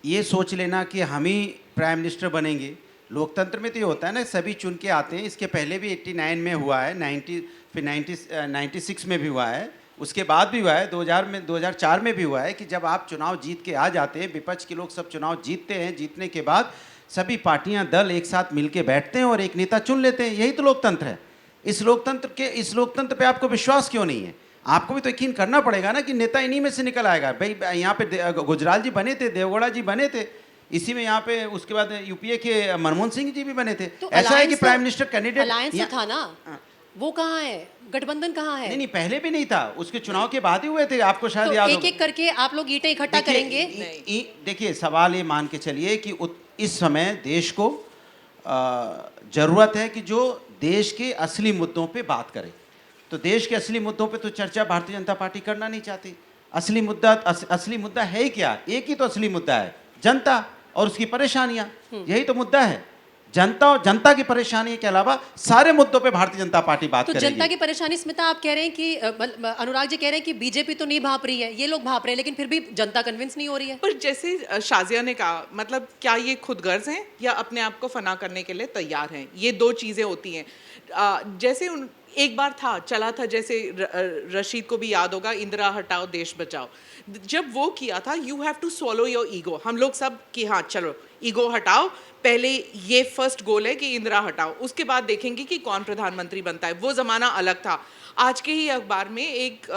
ये सोच लेना कि हम ही प्राइम मिनिस्टर बनेंगे, लोकतंत्र में तो ये होता है ना, सभी चुन के आते हैं। इसके पहले भी 89 में हुआ है, 96 में भी हुआ है, उसके बाद भी हुआ है, 2004 में भी हुआ है कि जब आप चुनाव जीत के आ जाते हैं, विपक्ष के लोग सब चुनाव जीतते हैं, जीतने के बाद सभी पार्टियां, दल एक साथ मिलके बैठते हैं और एक नेता चुन लेते हैं। यही तो लोकतंत्र है। इस लोकतंत्र पे आपको विश्वास क्यों नहीं है? आपको भी तो यकीन करना पड़ेगा ना कि नेता इन्हीं में से निकल आएगा। भाई यहाँ पे गुजराल जी बने थे, देवगौड़ा जी बने थे, इसी में यहाँ पे उसके बाद यूपीए के मनमोहन सिंह जी भी बने थे। तो ऐसा है कि alliance प्राइम तो- मिनिस्टर कैंडिडेट अलायंस तो था ना, वो कहाँ है? गठबंधन कहाँ है? नहीं नहीं, पहले भी नहीं था, उसके चुनाव के बाद ही हुए थे, आपको शायद तो याद एक होगा। एक करके आप लोग ईंटें इकट्ठा देखिए, करेंगे। देखिए सवाल ये मान के चलिए कि इस समय देश को जरूरत है कि जो देश के असली मुद्दों पे बात करे। तो देश के असली मुद्दों पे तो चर्चा भारतीय जनता पार्टी करना नहीं चाहती। असली मुद्दा है ही क्या? एक ही तो असली मुद्दा है, जनता और उसकी परेशानियां। यही तो मुद्दा है, जनता और जनता की परेशानी के अलावा सारे मुद्दों पे भारतीय जनता पार्टी बात तो करेगी। जनता की परेशानी, स्मिता आप कह रहे हैं कि अनुराग जी कह रहे हैं कि बीजेपी तो नहीं भाप रही है, ये लोग भाप रहे हैं, लेकिन फिर भी जनता कन्विंस नहीं हो रही है। पर जैसे शाजिया ने कहा, मतलब क्या ये खुदगर्ज हैं या अपने आप को फना करने के लिए तैयार हैं? ये दो चीज़ें होती हैं। जैसे एक बार चला था, जैसे रशीद को भी याद होगा, इंदिरा हटाओ देश बचाओ। जब वो किया था, you have to swallow your ego. हम लोग सब कि हाँ चलो ईगो हटाओ, पहले ये फर्स्ट गोल है कि इंदिरा हटाओ, उसके बाद देखेंगे कि कौन प्रधानमंत्री बनता है। वो ज़माना अलग था। आज के ही अखबार में एक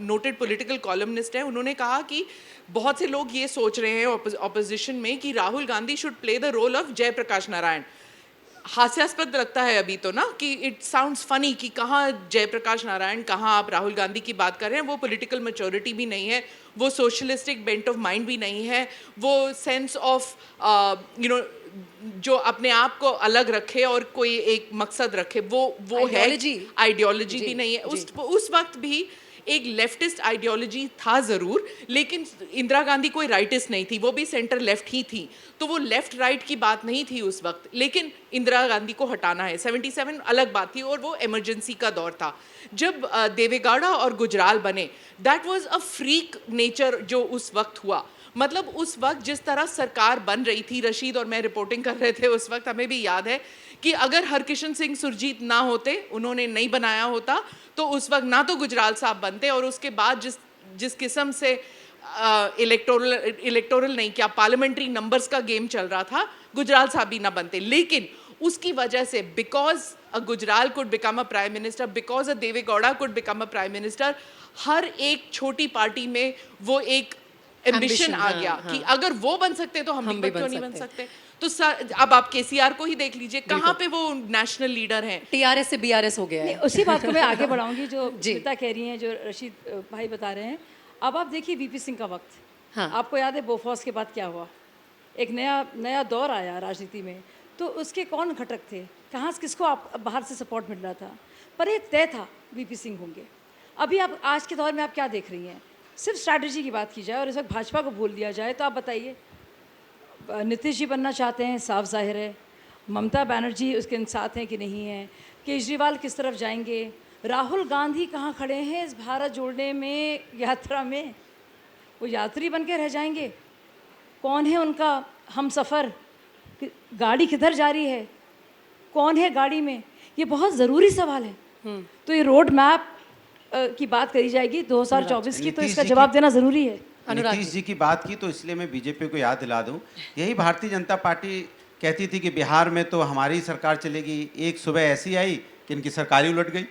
नोटेड पॉलिटिकल कॉलमनिस्ट है, उन्होंने कहा कि बहुत से लोग ये सोच रहे हैं ऑपोजिशन में कि Rahul Gandhi should play the role of Jayaprakash Narayan. हास्यास्पद लगता है अभी तो ना, कि इट साउंड्स फनी कि कहाँ जयप्रकाश नारायण, कहाँ आप राहुल गांधी की बात कर रहे हैं। वो पॉलिटिकल मैच्योरिटी भी नहीं है, वो सोशलिस्टिक बेंट ऑफ माइंड भी नहीं है, वो सेंस ऑफ जो अपने आप को अलग रखे और कोई एक मकसद रखे, वो है आइडियोलॉजी भी नहीं है। उस वक्त भी एक लेफ्टिस्ट आइडियोलॉजी था ज़रूर, लेकिन इंदिरा गांधी कोई राइटिस्ट नहीं थी, वो भी सेंटर लेफ्ट ही थी। तो वो लेफ्ट राइट की बात नहीं थी उस वक्त, लेकिन इंदिरा गांधी को हटाना है। 77 अलग बात थी और वो इमरजेंसी का दौर था। जब देवेगौड़ा और गुजराल बने, that was a freak nature जो उस वक्त हुआ। मतलब उस वक्त जिस तरह सरकार बन रही थी, रशीद और मैं रिपोर्टिंग कर रहे थे उस वक्त, हमें भी याद है कि अगर हरकिशन सिंह सुरजीत ना होते, उन्होंने नहीं बनाया होता, तो उस वक्त ना तो गुजराल साहब बनते, और उसके बाद जिस किस्म से इलेक्टोरल नहीं क्या पार्लियामेंट्री नंबर्स का गेम चल रहा था, गुजराल साहब भी ना बनते। लेकिन उसकी वजह से, because a Gujral could become a prime minister, because a Deve Gowda could become a prime minister, हर एक छोटी पार्टी में वो एक एम्बिशन आ गया कि अगर वो बन सकते तो हम भी क्यों नहीं बन सकते। तो अब आप केसीआर को ही देख लीजिए, कहाँ पे वो नेशनल लीडर हैं। टीआरएस से बीआरएस हो गया है। उसी बात को मैं आगे बढ़ाऊंगी जो स्मिता कह रही हैं, जो रशीद भाई बता रहे हैं। अब आप देखिए वीपी सिंह का वक्त, हाँ। आपको याद है बोफोर्स के बाद क्या हुआ? एक नया दौर आया राजनीति में, तो उसके कौन घटक थे, कहाँ किसको आप बाहर से सपोर्ट मिल रहा था, पर ये तय था वीपी सिंह होंगे। अभी आप आज के दौर में आप क्या देख रही हैं? सिर्फ स्ट्रैटेजी की बात की जाए और इस वक्त भाजपा को बोल दिया जाए, तो आप बताइए, नीतीश जी बनना चाहते हैं, साफ जाहिर है। ममता बनर्जी उसके साथ हैं कि नहीं है? केजरीवाल किस तरफ जाएंगे? राहुल गांधी कहाँ खड़े हैं इस भारत जोड़ने में यात्रा में? वो यात्री बन के रह जाएंगे? कौन है उनका हम सफ़र? गाड़ी किधर जा रही है? कौन है गाड़ी में? ये बहुत ज़रूरी सवाल है। तो ये रोड मैप की बात करी जाएगी 2024 की, तो इसका जवाब देना ज़रूरी है। नीतीश जी की बात की तो इसलिए मैं बीजेपी को याद दिला दूं, यही भारतीय जनता पार्टी कहती थी कि बिहार में तो हमारी सरकार चलेगी। एक सुबह ऐसी आई कि इनकी सरकार ही उलट गई।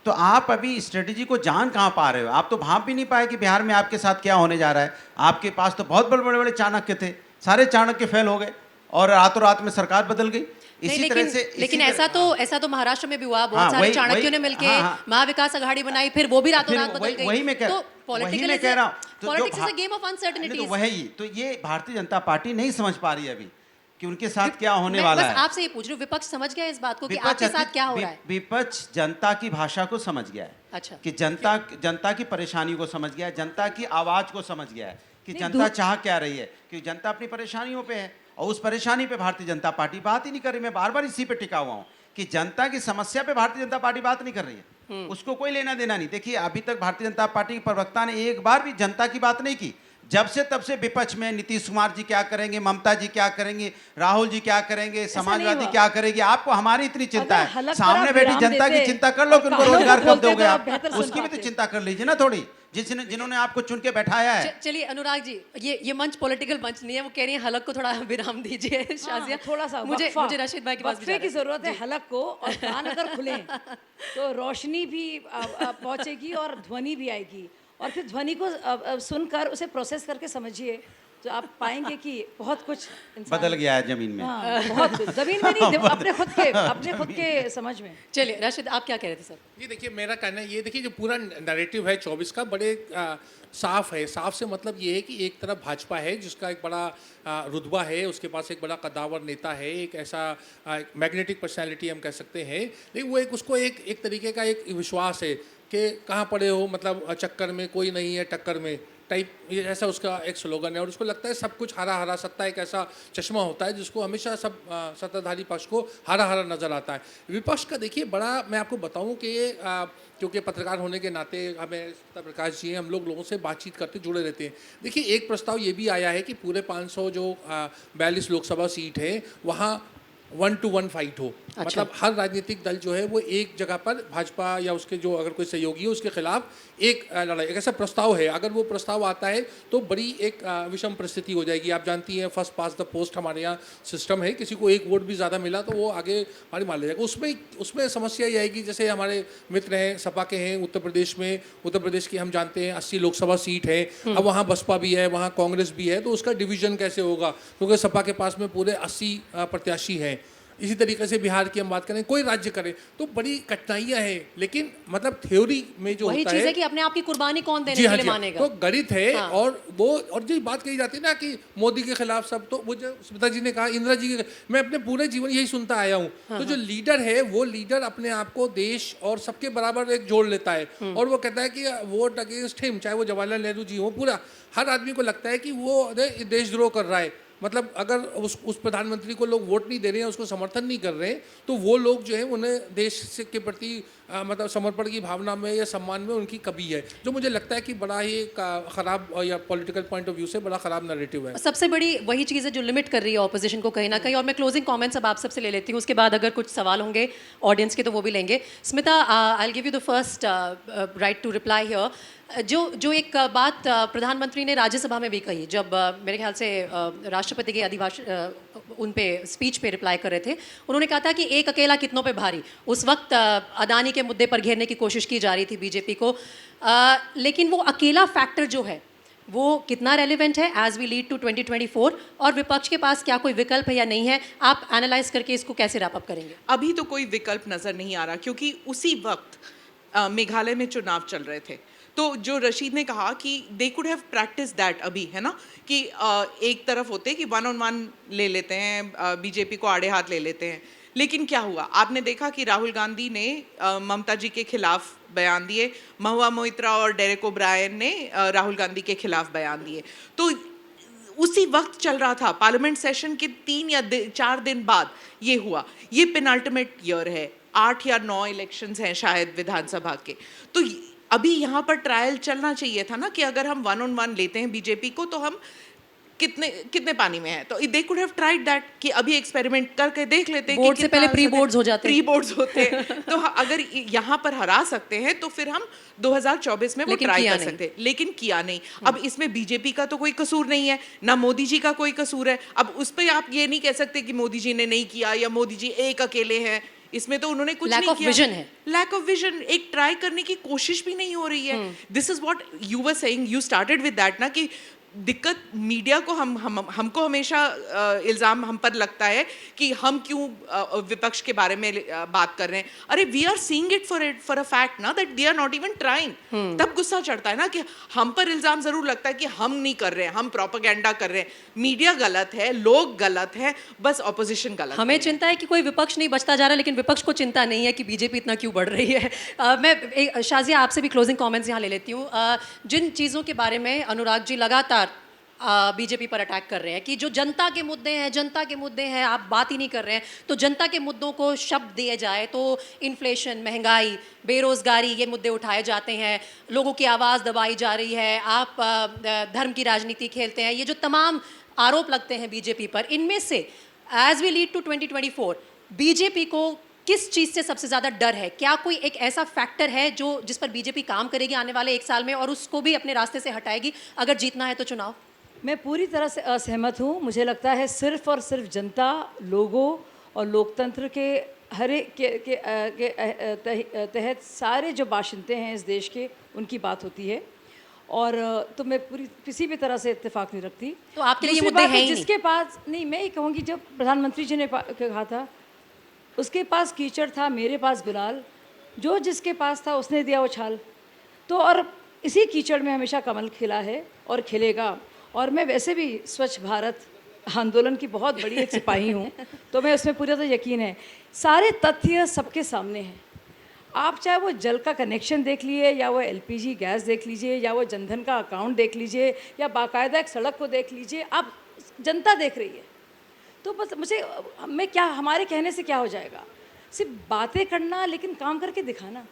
तो आप अभी स्ट्रेटेजी को जान कहाँ पा रहे हो? आप तो भाप भी नहीं पाए कि बिहार में आपके साथ क्या होने जा रहा है। आपके पास तो बहुत बड़े बड़े चाणक्य थे, सारे चाणक्य फेल हो गए और रातों रात में सरकार बदल गई। लेकिन ऐसा तो महाराष्ट्र में भी हुआ। बहुत सारे चाणक्यों ने मिलकर महाविकास आघाड़ी बनाई, फिर वो भी रातों रात बदल गई। वही मैं कह रहा हूँ, politics is a game of uncertainties. वही तो ये भारतीय जनता पार्टी नहीं समझ पा रही है अभी कि उनके साथ क्या होने वाला है। आपसे ये पूछ रही हूँ, विपक्ष समझ गया इस बात को कि आपके साथ क्या हो रहा है? विपक्ष जनता की भाषा को समझ गया है। अच्छा। कि जनता की परेशानी को समझ गया है, जनता की आवाज को समझ गया है कि जनता चाह क्या रही है, कि जनता अपनी परेशानियों पे है और उस परेशानी पे भारतीय जनता पार्टी बात ही नहीं कर रही। मैं बार बार इसी पे टिका हुआ हूँ कि जनता की समस्या पे भारतीय जनता पार्टी बात नहीं कर रही है, उसको कोई लेना देना नहीं। देखिए अभी तक भारतीय जनता पार्टी के प्रवक्ता ने एक बार भी जनता की बात नहीं की। जब से तब से विपक्ष में नीतीश कुमार जी क्या करेंगे, ममता जी क्या करेंगे, राहुल जी क्या करेंगे, समाजवादी क्या करेंगे। आपको हमारी इतनी चिंता है, सामने बैठी जनता की चिंता कर लो कि उनको रोजगार कब दोगे आप, उसकी भी तो चिंता कर लीजिए ना थोड़ी, जिन्होंने आपको चुन के बैठाया है। चलिए अनुराग जी, ये मंच पॉलिटिकल मंच नहीं है। वो कह रही है हलक को थोड़ा विराम दीजिए। शाजिया थोड़ा सा मुझे रशीद भाई के पास वक्फे की जरूरत है हलक को, और कान अगर खुले तो रोशनी भी पहुंचेगी और ध्वनि भी आएगी, और फिर ध्वनि को सुनकर उसे प्रोसेस करके समझिए तो आप पाएंगे कि बहुत कुछ इंसान- बदल गया है जमीन में। हाँ, बहुत कुछ। जमीन में नहीं, अपने खुद के समझ में। चलिए राशिद, आप क्या कह रहे थे सर? जी देखिए, मेरा कहना ये देखिए, जो पूरा नैरेटिव है 24 का बड़े साफ है। साफ से मतलब ये है कि एक तरफ भाजपा है जिसका एक बड़ा रुतबा है, उसके पास एक बड़ा कद्दावर नेता है, एक ऐसा मैग्नेटिक पर्सनैलिटी हम कह सकते हैं। लेकिन वो उसको एक तरीके का एक विश्वास है कि कहाँ पड़े हो, मतलब चक्कर में कोई नहीं है, टक्कर में टाइप, ये ऐसा उसका एक स्लोगन है। और उसको लगता है सब कुछ हरा हरा, सत्ता एक ऐसा चश्मा होता है जिसको हमेशा सब सत्ताधारी पक्ष को हरा हरा नज़र आता है। विपक्ष का देखिए बड़ा, मैं आपको बताऊं कि ये क्योंकि पत्रकार होने के नाते हमें प्रकाश जी हैं, हम लोगों से बातचीत करते जुड़े रहते हैं। देखिए एक प्रस्ताव ये भी आया है कि पूरे 500 जो 42 लोकसभा सीट है वहाँ 1 to 1 फाइट हो। अच्छा। मतलब हर राजनीतिक दल जो है वो एक जगह पर भाजपा या उसके जो अगर कोई सहयोगी है उसके खिलाफ एक लड़ाई, एक ऐसा प्रस्ताव है। अगर वो प्रस्ताव आता है तो बड़ी एक विषम परिस्थिति हो जाएगी। आप जानती हैं फर्स्ट पास द पोस्ट हमारे यहाँ सिस्टम है, किसी को एक वोट भी ज़्यादा मिला तो वो आगे हमारी मान ले जाएगा। उसमें समस्या ये आएगी, जैसे हमारे मित्र हैं सपा के हैं उत्तर प्रदेश में, उत्तर प्रदेश की हम जानते हैं 80 लोकसभा सीट है। अब वहाँ बसपा भी है, वहाँ कांग्रेस भी है, तो उसका डिवीजन कैसे होगा, क्योंकि सपा के पास में पूरे 80 प्रत्याशी हैं। इसी तरीके से बिहार की हम बात करें, कोई राज्य करें तो बड़ी कठिनाइयां हैं। लेकिन मतलब थ्योरी में जो वही होता चीज है है कि अपने आप की कुर्बानी कौन देने जी के हाँ लिए जी हाँ, मानेगा। तो गणित है। हाँ। और जो बात कही जाती है ना कि मोदी के खिलाफ सब, तो वो जो स्मिता जी ने कहा, इंदिरा जी के, मैं अपने पूरे जीवन यही सुनता आया हूँ। तो जो लीडर है वो लीडर अपने आप को देश और सबके बराबर एक जोड़ लेता है और वो कहता है कि वोट अगेंस्ट हिम, चाहे वो जवाहरलाल नेहरू जी हो, पूरा हर आदमी को लगता है कि वो देशद्रोह कर रहा है। मतलब अगर उस प्रधानमंत्री को लोग वोट नहीं दे रहे हैं, उसको समर्थन नहीं कर रहे हैं, तो वो लोग जो है उन्हें देश के प्रति मतलब समर्पण की भावना में या सम्मान में उनकी कमी है, जो मुझे लगता है कि बड़ा ही ख़राब या पॉलिटिकल पॉइंट ऑफ व्यू से बड़ा ख़राब नैरेटिव है। सबसे बड़ी वही चीज़ है जो लिमिट कर रही है ऑपोजिशन को कहीं ना कहीं। और मैं क्लोजिंग कमेंट्स अब आप सबसे ले लेती हूँ, उसके बाद अगर कुछ सवाल होंगे ऑडियंस के तो वो भी लेंगे। Smita, I will give you the first right to reply here. जो एक बात प्रधानमंत्री ने राज्यसभा में भी कही, जब मेरे ख्याल से राष्ट्रपति के अधिभाषण उन पे स्पीच पे रिप्लाई कर रहे थे, उन्होंने कहा था कि एक अकेला कितनों पे भारी। उस वक्त अदानी के मुद्दे पर घेरने की कोशिश की जा रही थी बीजेपी को, लेकिन वो अकेला फैक्टर जो है वो कितना रेलिवेंट है एज वी लीड टू 2024, और विपक्ष के पास क्या कोई विकल्प है या नहीं है? आप एनालाइज करके इसको कैसे रैप अप करेंगे? अभी तो कोई विकल्प नजर नहीं आ रहा, क्योंकि उसी वक्त मेघालय में चुनाव चल रहे थे। तो जो रशीद ने कहा कि they could have practice that, अभी है ना कि एक तरफ होते कि 1-on-1 ले लेते हैं, बीजेपी को आड़े हाथ ले लेते हैं। लेकिन क्या हुआ, आपने देखा कि राहुल गांधी ने ममता जी के खिलाफ बयान दिए, महुआ मोइत्रा और डेरेक ओब्रायन ने राहुल गांधी के खिलाफ बयान दिए। तो उसी वक्त चल रहा था, पार्लियामेंट सेशन के 3 या 4 दिन बाद ये हुआ। ये पेनल्टिमेट ईयर है, 8 या 9 इलेक्शंस हैं शायद विधानसभा के। तो अभी यहाँ पर ट्रायल चलना चाहिए था ना कि अगर हम 1-on-1 लेते हैं बीजेपी को तो हम कितने पानी में है। तो they could have tried that कि अभी एक्सपेरिमेंट करके देख लेते हैं। बोर्ड से पहले प्री बोर्ड्स हो जाते, प्री बोर्ड्स होते तो अगर यहाँ पर हरा सकते हैं तो फिर हम 2024 में वो ट्राई कर सकते हैं, लेकिन किया नहीं। अब इसमें बीजेपी का तो कोई कसूर नहीं है, ना मोदी जी का कोई कसूर है। अब उस पर आप ये नहीं कह सकते कि मोदी जी ने नहीं किया या मोदी जी एक अकेले हैं। इसमें तो उन्होंने कुछ नहीं किया। विजन है, लैक ऑफ विजन, एक ट्राई करने की कोशिश भी नहीं हो रही है। This is what you were saying, you started with that ना कि दिक्कत मीडिया को हमको हमेशा इल्ज़ाम हम पर लगता है कि हम क्यों विपक्ष के बारे में बात कर रहे हैं। अरे we are seeing it for a fact ना that they are not even trying. तब गुस्सा चढ़ता है ना कि हम पर इल्ज़ाम ज़रूर लगता है कि हम नहीं कर रहे हैं, हम प्रोपेगेंडा कर रहे हैं। मीडिया गलत है, लोग गलत हैं, बस ऑपोजिशन गलत है। हमें चिंता है कि कोई विपक्ष नहीं बचता जा रहा, लेकिन विपक्ष को चिंता नहीं है कि बीजेपी इतना क्यों बढ़ रही है। मैं शाजिया आपसे भी क्लोजिंग कमेंट्स यहाँ ले लेती हूँ। जिन चीज़ों के बारे में अनुराग जी लगातार बीजेपी पर अटैक कर रहे हैं कि जो जनता के मुद्दे हैं आप बात ही नहीं कर रहे हैं, तो जनता के मुद्दों को शब्द दिए जाए तो इन्फ्लेशन, महंगाई, बेरोजगारी, ये मुद्दे उठाए जाते हैं, लोगों की आवाज़ दबाई जा रही है, आप धर्म की राजनीति खेलते हैं, ये जो तमाम आरोप लगते हैं बीजेपी पर, इनमें से as we lead to 2024 BJP को किस चीज़ से सबसे ज़्यादा डर है? क्या कोई एक ऐसा फैक्टर है जिस पर बीजेपी काम करेगी आने वाले 1 साल में और उसको भी अपने रास्ते से हटाएगी अगर जीतना है तो चुनाव? मैं पूरी तरह से असहमत हूँ। मुझे लगता है सिर्फ और सिर्फ जनता, लोगों और लोकतंत्र के हर एक के तहत सारे जो बाशिंदे हैं इस देश के, उनकी बात होती है। और तो मैं पूरी किसी भी तरह से इत्तेफाक नहीं रखती। तो आपके लिए ये दूसरी मुद्दे बात हैं है, ही नहीं। जिसके पास नहीं, मैं ये कहूँगी जब प्रधानमंत्री जी ने कहा था उसके पास कीचड़ था मेरे पास गुलाल, जो जिसके पास था उसने दिया उछाल। तो और इसी कीचड़ में हमेशा कमल खिला है और खिलेगा। और मैं वैसे भी स्वच्छ भारत आंदोलन की बहुत बड़ी एक सिपाही हूँ, तो मैं उसमें पूरा तो यकीन है। सारे तथ्य सबके सामने हैं। आप चाहे वो जल का कनेक्शन देख लिए, या वो एलपीजी गैस देख लीजिए, या वो जनधन का अकाउंट देख लीजिए, या बाकायदा एक सड़क को देख लीजिए, आप जनता देख रही है। तो बस मैं क्या, हमारे कहने से क्या हो जाएगा? सिर्फ बातें करना, लेकिन काम करके दिखाना।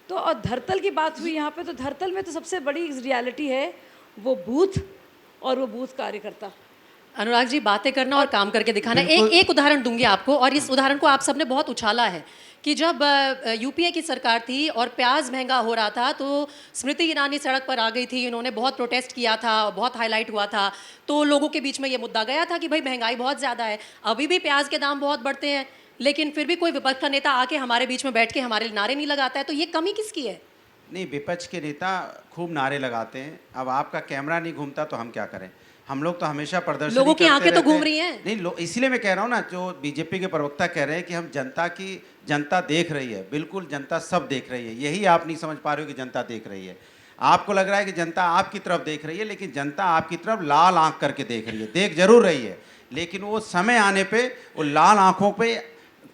तो और धरतल की बात हुई यहाँ पे, तो धरतल में तो सबसे बड़ी रियलिटी है वो बूथ और वो बूथ कार्यकर्ता। अनुराग जी, बातें करना और काम करके दिखाना। एक उदाहरण दूंगी आपको, और इस उदाहरण को आप सबने बहुत उछाला है कि जब यूपीए की सरकार थी और प्याज महंगा हो रहा था तो स्मृति ईरानी सड़क पर आ गई थी, इन्होंने बहुत प्रोटेस्ट किया था, बहुत हाईलाइट हुआ था, तो लोगों के बीच में ये मुद्दा गया था कि भाई महंगाई बहुत ज़्यादा है, अभी भी प्याज के दाम बहुत बढ़ते हैं, लेकिन फिर भी कोई विपक्ष का नेता आके हमारे बीच में बैठ के हमारे नारे नहीं लगाता है। तो ये कमी किसकी है? नहीं, विपक्ष के नेता खूब नारे लगाते हैं। अब आपका कैमरा नहीं घूमता तो हम क्या करें? हम लोग तो हमेशा प्रदर्शन लोगों की करते आंखें तो रहते घूम रही हैं। नहीं, इसलिए मैं कह रहा हूँ ना, जो बीजेपी के प्रवक्ता कह रहे हैं कि हम जनता देख रही है, बिल्कुल जनता सब देख रही है। यही आप नहीं समझ पा रहे हो कि जनता देख रही है। आपको लग रहा है कि जनता आपकी तरफ देख रही है, लेकिन जनता आपकी तरफ लाल आंख करके देख रही है। देख जरूर रही है, लेकिन वो समय आने पे वो लाल आंखों पे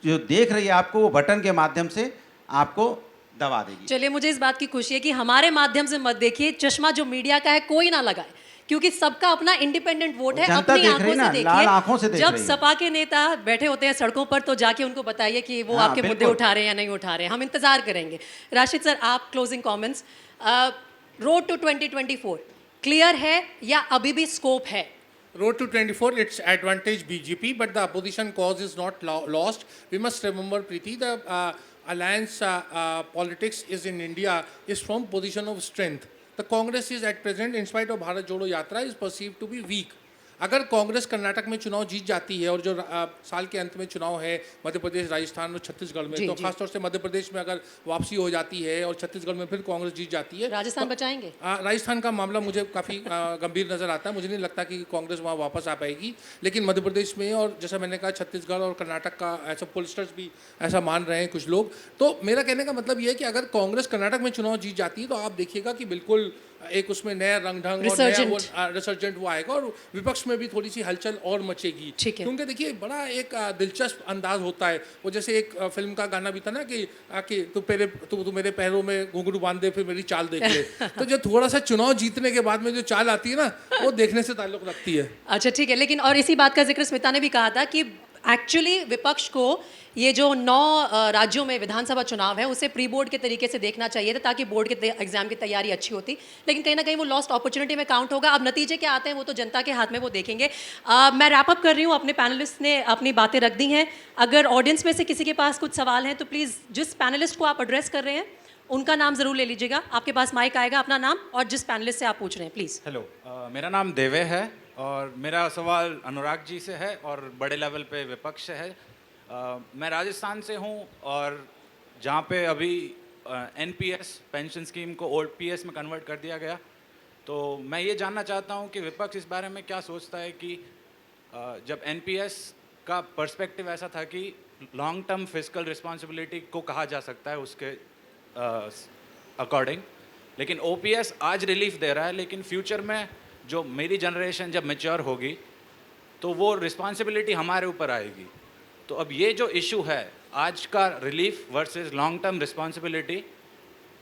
जो देख रही है आपको, वो बटन के माध्यम से आपको दबा देगी। चलिए, मुझे इस बात की खुशी है कि हमारे माध्यम से मत देखिए, चश्मा जो मीडिया का है कोई ना लगाए, क्योंकि सबका अपना इंडिपेंडेंट वोट है। जनता अपनी देख आंखों रही से ना, लाल आंखों से देखिए। देख जब रही है। सपा के नेता बैठे होते हैं सड़कों पर, तो जाके उनको बताइए कि वो हाँ, आपके मुद्दे बिल्कुल। उठा रहे हैं या नहीं उठा रहे हैं। हम इंतजार करेंगे। राशिद सर, आप closing comments. Road to 2024 clear है या अभी भी स्कोप है? Road to 24, it's advantage BJP, but the opposition cause is not lost. We must remember, Preeti, the alliance politics is in India is from position of strength. The Congress is at present, in spite of Bharat Jodo Yatra, is perceived to be weak. अगर कांग्रेस कर्नाटक में चुनाव जीत जाती है और जो साल के अंत में चुनाव है मध्य प्रदेश, राजस्थान और छत्तीसगढ़ में, तो खासतौर से मध्य प्रदेश में अगर वापसी हो जाती है और छत्तीसगढ़ में फिर कांग्रेस जीत जाती है, राजस्थान बचाएंगे? राजस्थान का मामला मुझे काफ़ी गंभीर नज़र आता है। मुझे नहीं लगता कि कांग्रेस वहाँ वापस आ पाएगी, लेकिन मध्य प्रदेश में और जैसा मैंने कहा छत्तीसगढ़ और कर्नाटक का ऐसा पोलिस्टर्स भी ऐसा मान रहे हैं कुछ लोग। तो मेरा कहने का मतलब ये है कि अगर कांग्रेस कर्नाटक में चुनाव जीत जाती है तो आप देखिएगा कि बिल्कुल एक उसमें नया रंग ढंग और नया रिसर्जेंट वो आएगा, और विपक्ष में भी थोड़ी सी हलचल और मचेगी। क्योंकि देखिए बड़ा एक दिलचस्प अंदाज होता है वो, जैसे एक फिल्म का गाना भी था ना कि तू मेरे पैरों में घुंघरू बांध दे फिर मेरी चाल देख ले। तो जो थोड़ा सा चुनाव जीतने के बाद में जो चाल आती है ना, वो देखने से ताल्लुक रखती है। अच्छा, ठीक है। लेकिन और इसी बात का जिक्र स्मिता ने भी कहा था कि एक्चुअली विपक्ष को ये जो 9 राज्यों में विधानसभा चुनाव है उसे प्री बोर्ड के तरीके से देखना चाहिए था, ताकि बोर्ड के एग्जाम की तैयारी अच्छी होती। लेकिन कहीं ना कहीं वो लॉस्ट अपॉर्चुनिटी में काउंट होगा। अब नतीजे क्या आते हैं वो तो जनता के हाथ में, वो देखेंगे। मैं रैप अप कर रही हूँ। अपने पैनलिस्ट ने अपनी बातें रख दी हैं। अगर ऑडियंस में से किसी के पास कुछ सवाल हैं तो प्लीज़ जिस पैनलिस्ट को आप एड्रेस कर रहे हैं उनका नाम ज़रूर ले लीजिएगा। आपके पास माइक आएगा, अपना नाम और जिस पैनलिस्ट से आप पूछ रहे हैं प्लीज़। हेलो, मेरा नाम देवे है और मेरा सवाल अनुराग जी से है और बड़े लेवल पे विपक्ष से है। मैं राजस्थान से हूँ और जहाँ पे अभी एनपीएस पेंशन स्कीम को ओपीएस में कन्वर्ट कर दिया गया, तो मैं ये जानना चाहता हूँ कि विपक्ष इस बारे में क्या सोचता है कि जब एनपीएस का पर्सपेक्टिव ऐसा था कि लॉन्ग टर्म फिजिकल रिस्पॉन्सिबिलिटी को कहा जा सकता है उसके अकॉर्डिंग, लेकिन ओपीएस आज रिलीफ दे रहा है, लेकिन फ्यूचर में जो मेरी जनरेशन जब मैच्योर होगी तो वो रिस्पॉन्सिबिलिटी हमारे ऊपर आएगी। तो अब ये जो इशू है आज का relief versus long term responsibility,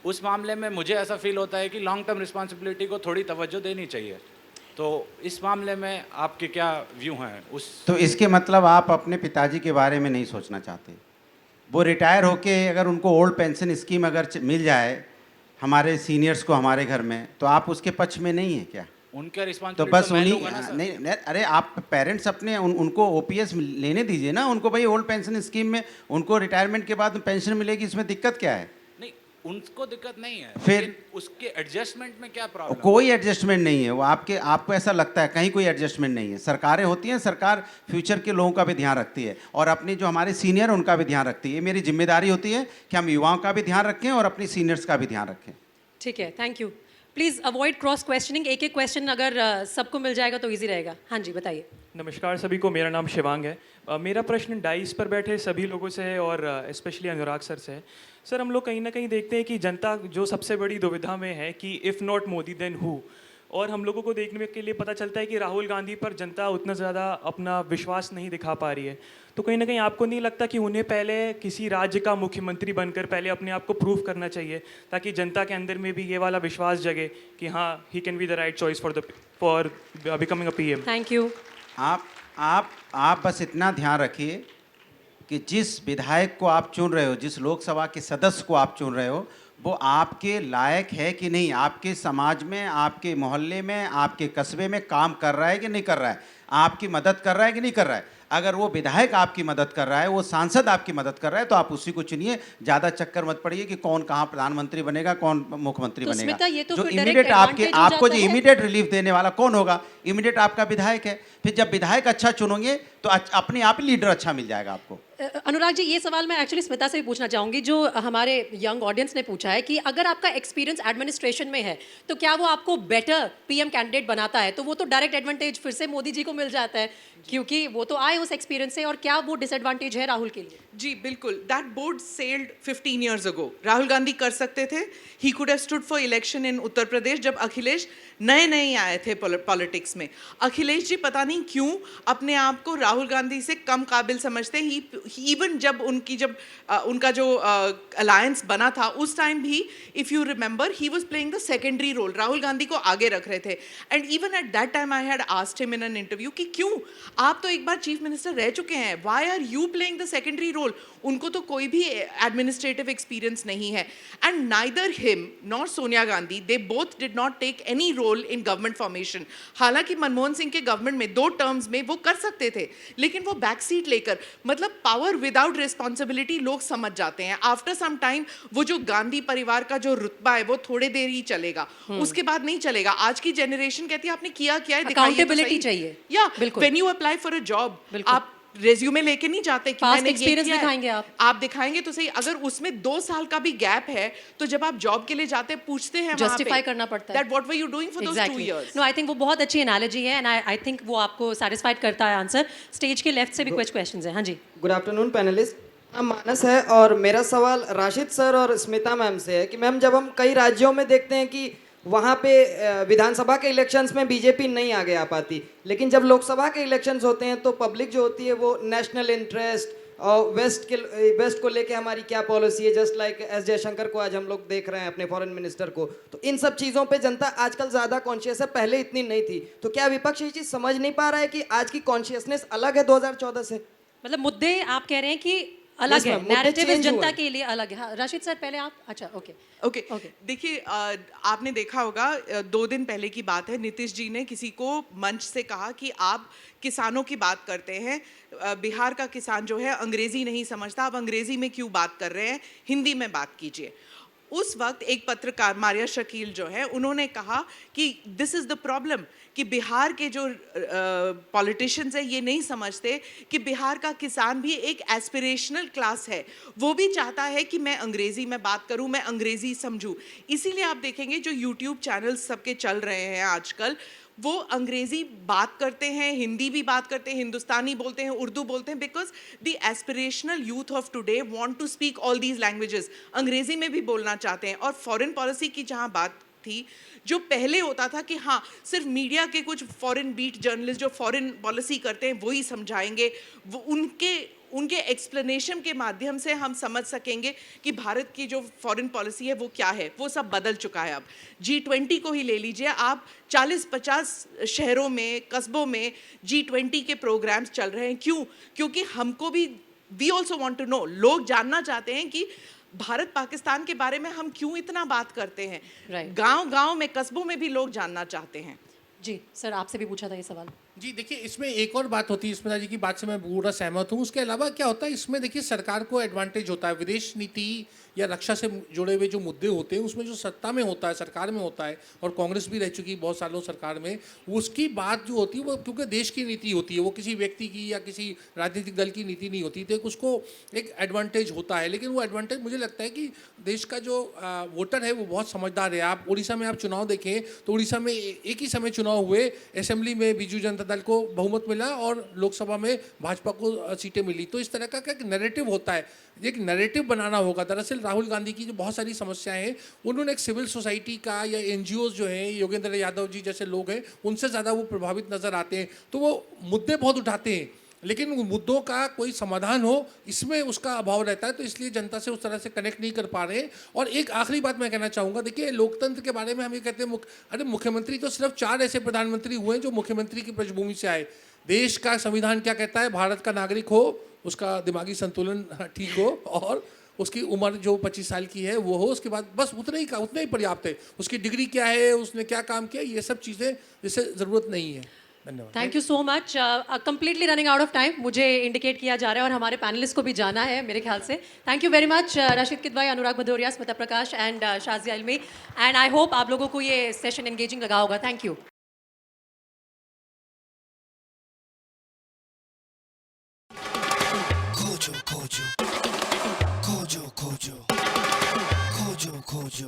उस मामले में मुझे ऐसा फील होता है कि लॉन्ग टर्म रिस्पॉन्सिबिलिटी को थोड़ी तवज्जो देनी चाहिए। तो इस मामले में आपके क्या व्यू हैं उस? तो इसके मतलब आप अपने पिताजी के बारे में नहीं सोचना चाहते? वो रिटायर होके अगर उनको ओल्ड पेंशन स्कीम अगर मिल जाए हमारे सीनियर्स को हमारे घर में, तो आप उसके पक्ष में नहीं है क्या? उनके तो रिस्पॉन्सिबिलिटी बस उन्हीं नहीं, अरे आप पेरेंट्स अपने उनको ओपीएस लेने दीजिए ना उनको। भाई ओल्ड पेंशन स्कीम में उनको रिटायरमेंट के बाद पेंशन मिलेगी, इसमें दिक्कत क्या है? नहीं, उनको दिक्कत नहीं है, फिर लेकिन उसके एडजस्टमेंट में क्या प्रॉब्लम? कोई एडजस्टमेंट नहीं है। वो आपको ऐसा लगता है कहीं कोई एडजस्टमेंट नहीं है। सरकारें होती हैं, सरकार फ्यूचर के लोगों का भी ध्यान रखती है और अपने जो हमारे सीनियर उनका भी ध्यान रखती है। मेरी जिम्मेदारी होती है कि हम युवाओं का भी ध्यान रखें और अपनी सीनियर्स का भी ध्यान रखें। ठीक है, thank you. Please avoid cross questioning, एक एक क्वेश्चन अगर सबको मिल जाएगा तो इजी रहेगा। हाँ जी, बताइए। नमस्कार सभी को, मेरा नाम शिवांग है। मेरा प्रश्न डाइस पर बैठे सभी लोगों से है और स्पेशली अनुराग सर से है। सर, हम लोग कहीं ना कहीं देखते हैं कि जनता जो सबसे बड़ी दुविधा में है कि if not Modi then who, और हम लोगों को देखने के लिए पता चलता है कि राहुल गांधी पर जनता उतना ज़्यादा अपना विश्वास नहीं दिखा पा रही है। तो कहीं ना कहीं आपको नहीं लगता कि उन्हें पहले किसी राज्य का मुख्यमंत्री बनकर पहले अपने आप को प्रूव करना चाहिए, ताकि जनता के अंदर में भी ये वाला विश्वास जगे कि हाँ, he can be the right choice for becoming a PM. Thank you. आप बस इतना ध्यान रखिए कि जिस विधायक को आप चुन रहे हो, जिस लोकसभा के सदस्य को आप चुन रहे हो, वो आपके लायक है कि नहीं, आपके समाज में, आपके मोहल्ले में, आपके कस्बे में काम कर रहा है कि नहीं कर रहा है, आपकी मदद कर रहा है कि नहीं कर रहा है। अगर वो विधायक आपकी मदद कर रहा है, वो सांसद आपकी मदद कर रहा है, तो आप उसी को चुनिए। ज़्यादा चक्कर मत पड़िए कि कौन कहाँ प्रधानमंत्री बनेगा, कौन मुख्यमंत्री तो बनेगा। स्मिता, ये तो जो फिर इमीडिएट direct आपके advantage हो आपको जो जाता है। इमीडिएट रिलीफ देने वाला कौन होगा, इमीडिएट आपका विधायक है। फिर जब विधायक अच्छा चुनोगे तो अपने आप ही लीडर अच्छा मिल जाएगा आपको। अनुराग जी, ये सवाल मैं एक्चुअली स्मिता से भी पूछना चाहूँगी, जो हमारे यंग ऑडियंस ने पूछा है कि अगर आपका एक्सपीरियंस एडमिनिस्ट्रेशन में है तो क्या वो आपको बेटर पीएम कैंडिडेट बनाता है? तो वो तो डायरेक्ट एडवांटेज फिर से मोदी जी को मिल जाता है, क्योंकि वो तो आए उस एक्सपीरियंस से। और क्या वो डिसएडवांटेज है राहुल के लिए? जी बिल्कुल, that boat sailed 15 years ago। Rahul Gandhi कर सकते थे, he could have stood for election in Uttar Pradesh जब अखिलेश नए नए आए थे पॉलिटिक्स में। अखिलेश जी पता नहीं क्यों अपने आप को राहुल गांधी से कम काबिल समझते हैं। इवन जब उनका जो अलायंस बना था उस टाइम भी, if you remember, he was playing the secondary role, Rahul Gandhi को आगे रख रहे थे। And even at that time I had asked him in an interview कि क्यों, आप तो एक बार चीफ मिनिस्टर रह चुके हैं, why are you playing the secondary role? उनको तो कोई भी एडमिनिस्ट्रेटिव एक्सपीरियंस नहीं है। And neither him nor Sonia Gandhi, they both did not take any role in government formation. हालांकि मनमोहन सिंह के गवर्नमेंट में 2 टर्म्स में वो कर सकते थे, लेकिन वो बैक सीट लेकर, मतलब पावर विदाउट रिस्पॉन्सिबिलिटी लोग समझ जाते हैं। आफ्टर सम टाइम वो जो गांधी परिवार का जो रुतबा है वो थोड़े देर ही चलेगा, उसके बाद नहीं चलेगा। आज की जनरेशन कहती है आपने किया क्या है, दिखाइए तो Accountability सही। चाहिए। या बिल्कुल। When you apply for a job, बिल्कुल। आप रेज्यूमे लेके नहीं जाते कि Past मैंने ये experience किया है। दिखाएंगे आप। दिखाएंगे तो सही। अगर उसमें 2 साल का भी गैप है तो जब आप जॉब के लिए जाते हैं, पूछते हैं वहाँ पे, जस्टिफाई करना पड़ता है that what were you doing for those 2 years। No, I think वो बहुत अच्छी एनालॉजी है, एंड आई थिंक वो आपको सेटिस्फाइड करता है आंसर। स्टेज के लेफ्ट से भी कुछ क्वेश्चंस हैं। हाँ जी। Good afternoon panelist. नाम मानस है और मेरा सवाल राशिद सर और स्मिता मैम से है कि मैम, जब हम कई राज्यों में देखते हैं कि वहाँ पे विधानसभा के इलेक्शंस में बीजेपी नहीं आगे आ पाती, लेकिन जब लोकसभा के इलेक्शंस होते हैं तो पब्लिक जो होती है वो नेशनल इंटरेस्ट और वेस्ट को लेके हमारी क्या पॉलिसी है, जस्ट लाइक एस जयशंकर को आज हम लोग देख रहे हैं, अपने फॉरेन मिनिस्टर को। तो इन सब चीज़ों पे जनता आजकल ज़्यादा कॉन्शियस है, पहले इतनी नहीं थी। तो क्या विपक्ष ये चीज़ समझ नहीं पा रहा है कि आज की कॉन्शियसनेस अलग है 2014 से? मतलब मुद्दे आप कह रहे हैं कि अलग Yes, है, ma'am, मुद्दे नैरेटिव change जनता हुए। के लिए अलग है। हाँ, राशिद सर पहले आप। अच्छा, ओके। ओके, देखिए, आपने देखा होगा 2 दिन पहले की बात है, नीतीश जी ने किसी को मंच से कहा कि आप किसानों की बात करते हैं, बिहार का किसान जो है अंग्रेजी नहीं समझता, आप अंग्रेजी में क्यों बात कर रहे हैं, हिंदी में बात कीजिए। उस वक्त एक पत्रकार मारिया शकील जो है, उन्होंने कहा कि दिस इज़ द प्रॉब्लम, कि बिहार के जो पॉलिटिशियंस हैं ये नहीं समझते कि बिहार का किसान भी एक एस्पिरेशनल क्लास है, वो भी चाहता है कि मैं अंग्रेज़ी में बात करूं, मैं अंग्रेज़ी समझूं। इसीलिए आप देखेंगे जो यूट्यूब चैनल्स सबके चल रहे हैं आजकल, वो अंग्रेज़ी बात करते हैं, हिंदी भी बात करते हैं, हिंदुस्तानी बोलते हैं, उर्दू बोलते हैं, because the aspirational youth of today want to speak all these languages, अंग्रेज़ी में भी बोलना चाहते हैं। और फॉरेन पॉलिसी की जहाँ बात थी, जो पहले होता था कि हाँ सिर्फ मीडिया के कुछ फॉरेन बीट जर्नलिस्ट जो फॉरेन पॉलिसी करते हैं वही समझाएंगे, वो उनके एक्सप्लेनेशन के माध्यम से हम समझ सकेंगे कि भारत की जो फॉरेन पॉलिसी है वो क्या है, वो सब बदल चुका है। अब G20 को ही ले लीजिए आप, 40-50 शहरों में, कस्बों में G20 के प्रोग्राम्स चल रहे हैं। क्यों? क्योंकि हमको भी, we also want to know, लोग जानना चाहते हैं कि भारत पाकिस्तान के बारे में हम क्यों इतना बात करते हैं। Right. गांव-गांव में, कस्बों में भी लोग जानना चाहते हैं। जी सर, आपसे भी पूछा था ये सवाल। जी देखिए, इसमें एक और बात होती है, स्मिता जी की बात से मैं पूरा सहमत हूँ। उसके अलावा क्या होता है इसमें, देखिए सरकार को एडवांटेज होता है, विदेश नीति या रक्षा से जुड़े हुए जो मुद्दे होते हैं उसमें जो सत्ता में होता है, सरकार में होता है, और कांग्रेस भी रह चुकी है बहुत सालों सरकार में, उसकी बात जो होती है वो क्योंकि देश की नीति होती है, वो किसी व्यक्ति की या किसी राजनीतिक दल की नीति नहीं होती, तो उसको एक एडवांटेज होता है। लेकिन वो एडवांटेज मुझे लगता है कि देश का जो वोटर है वो बहुत समझदार है। आप उड़ीसा में आप चुनाव देखें तो उड़ीसा में एक ही समय चुनाव हुए, असेंबली में बीजू जनता दल को बहुमत मिला और लोकसभा में भाजपा को सीटें मिली। तो इस तरह का एक नैरेटिव होता है, एक नैरेटिव बनाना होगा। दरअसल राहुल गांधी की जो बहुत सारी समस्याएं हैं उन्होंने एक सिविल सोसाइटी का या एनजीओ जो हैं, योगेंद्र यादव जी जैसे लोग हैं, उनसे ज़्यादा वो प्रभावित नज़र आते हैं। तो वो मुद्दे बहुत उठाते हैं लेकिन उन मुद्दों का कोई समाधान हो इसमें उसका अभाव रहता है, तो इसलिए जनता से उस तरह से कनेक्ट नहीं कर पा रहे हैं। और एक आखिरी बात मैं कहना चाहूँगा, देखिए लोकतंत्र के बारे में हम ये कहते हैं अरे मुख्यमंत्री तो सिर्फ 4 ऐसे प्रधानमंत्री हुए हैं जो मुख्यमंत्री की पृष्ठभूमि से आए। देश का संविधान क्या कहता है, भारत का नागरिक हो, उसका दिमागी संतुलन ठीक हो और उसकी उम्र जो 25 साल की है वो हो, उसके बाद बस उतना ही पर्याप्त है। उसकी डिग्री क्या है, उसने क्या काम किया, ये सब चीज़ें जिससे ज़रूरत नहीं है। धन्यवाद। Thank you so much. Completely running out of time, मुझे इंडिकेट किया जा रहा है और हमारे पैनलिस्ट को भी जाना है मेरे ख्याल से। Thank you very much Rashid Kidwai, Anurag Bhadauria, Smita Prakash and Shazia Ilmi, and I hope आप लोगों को ये सेशन एंगेजिंग लगा होगा। Thank you.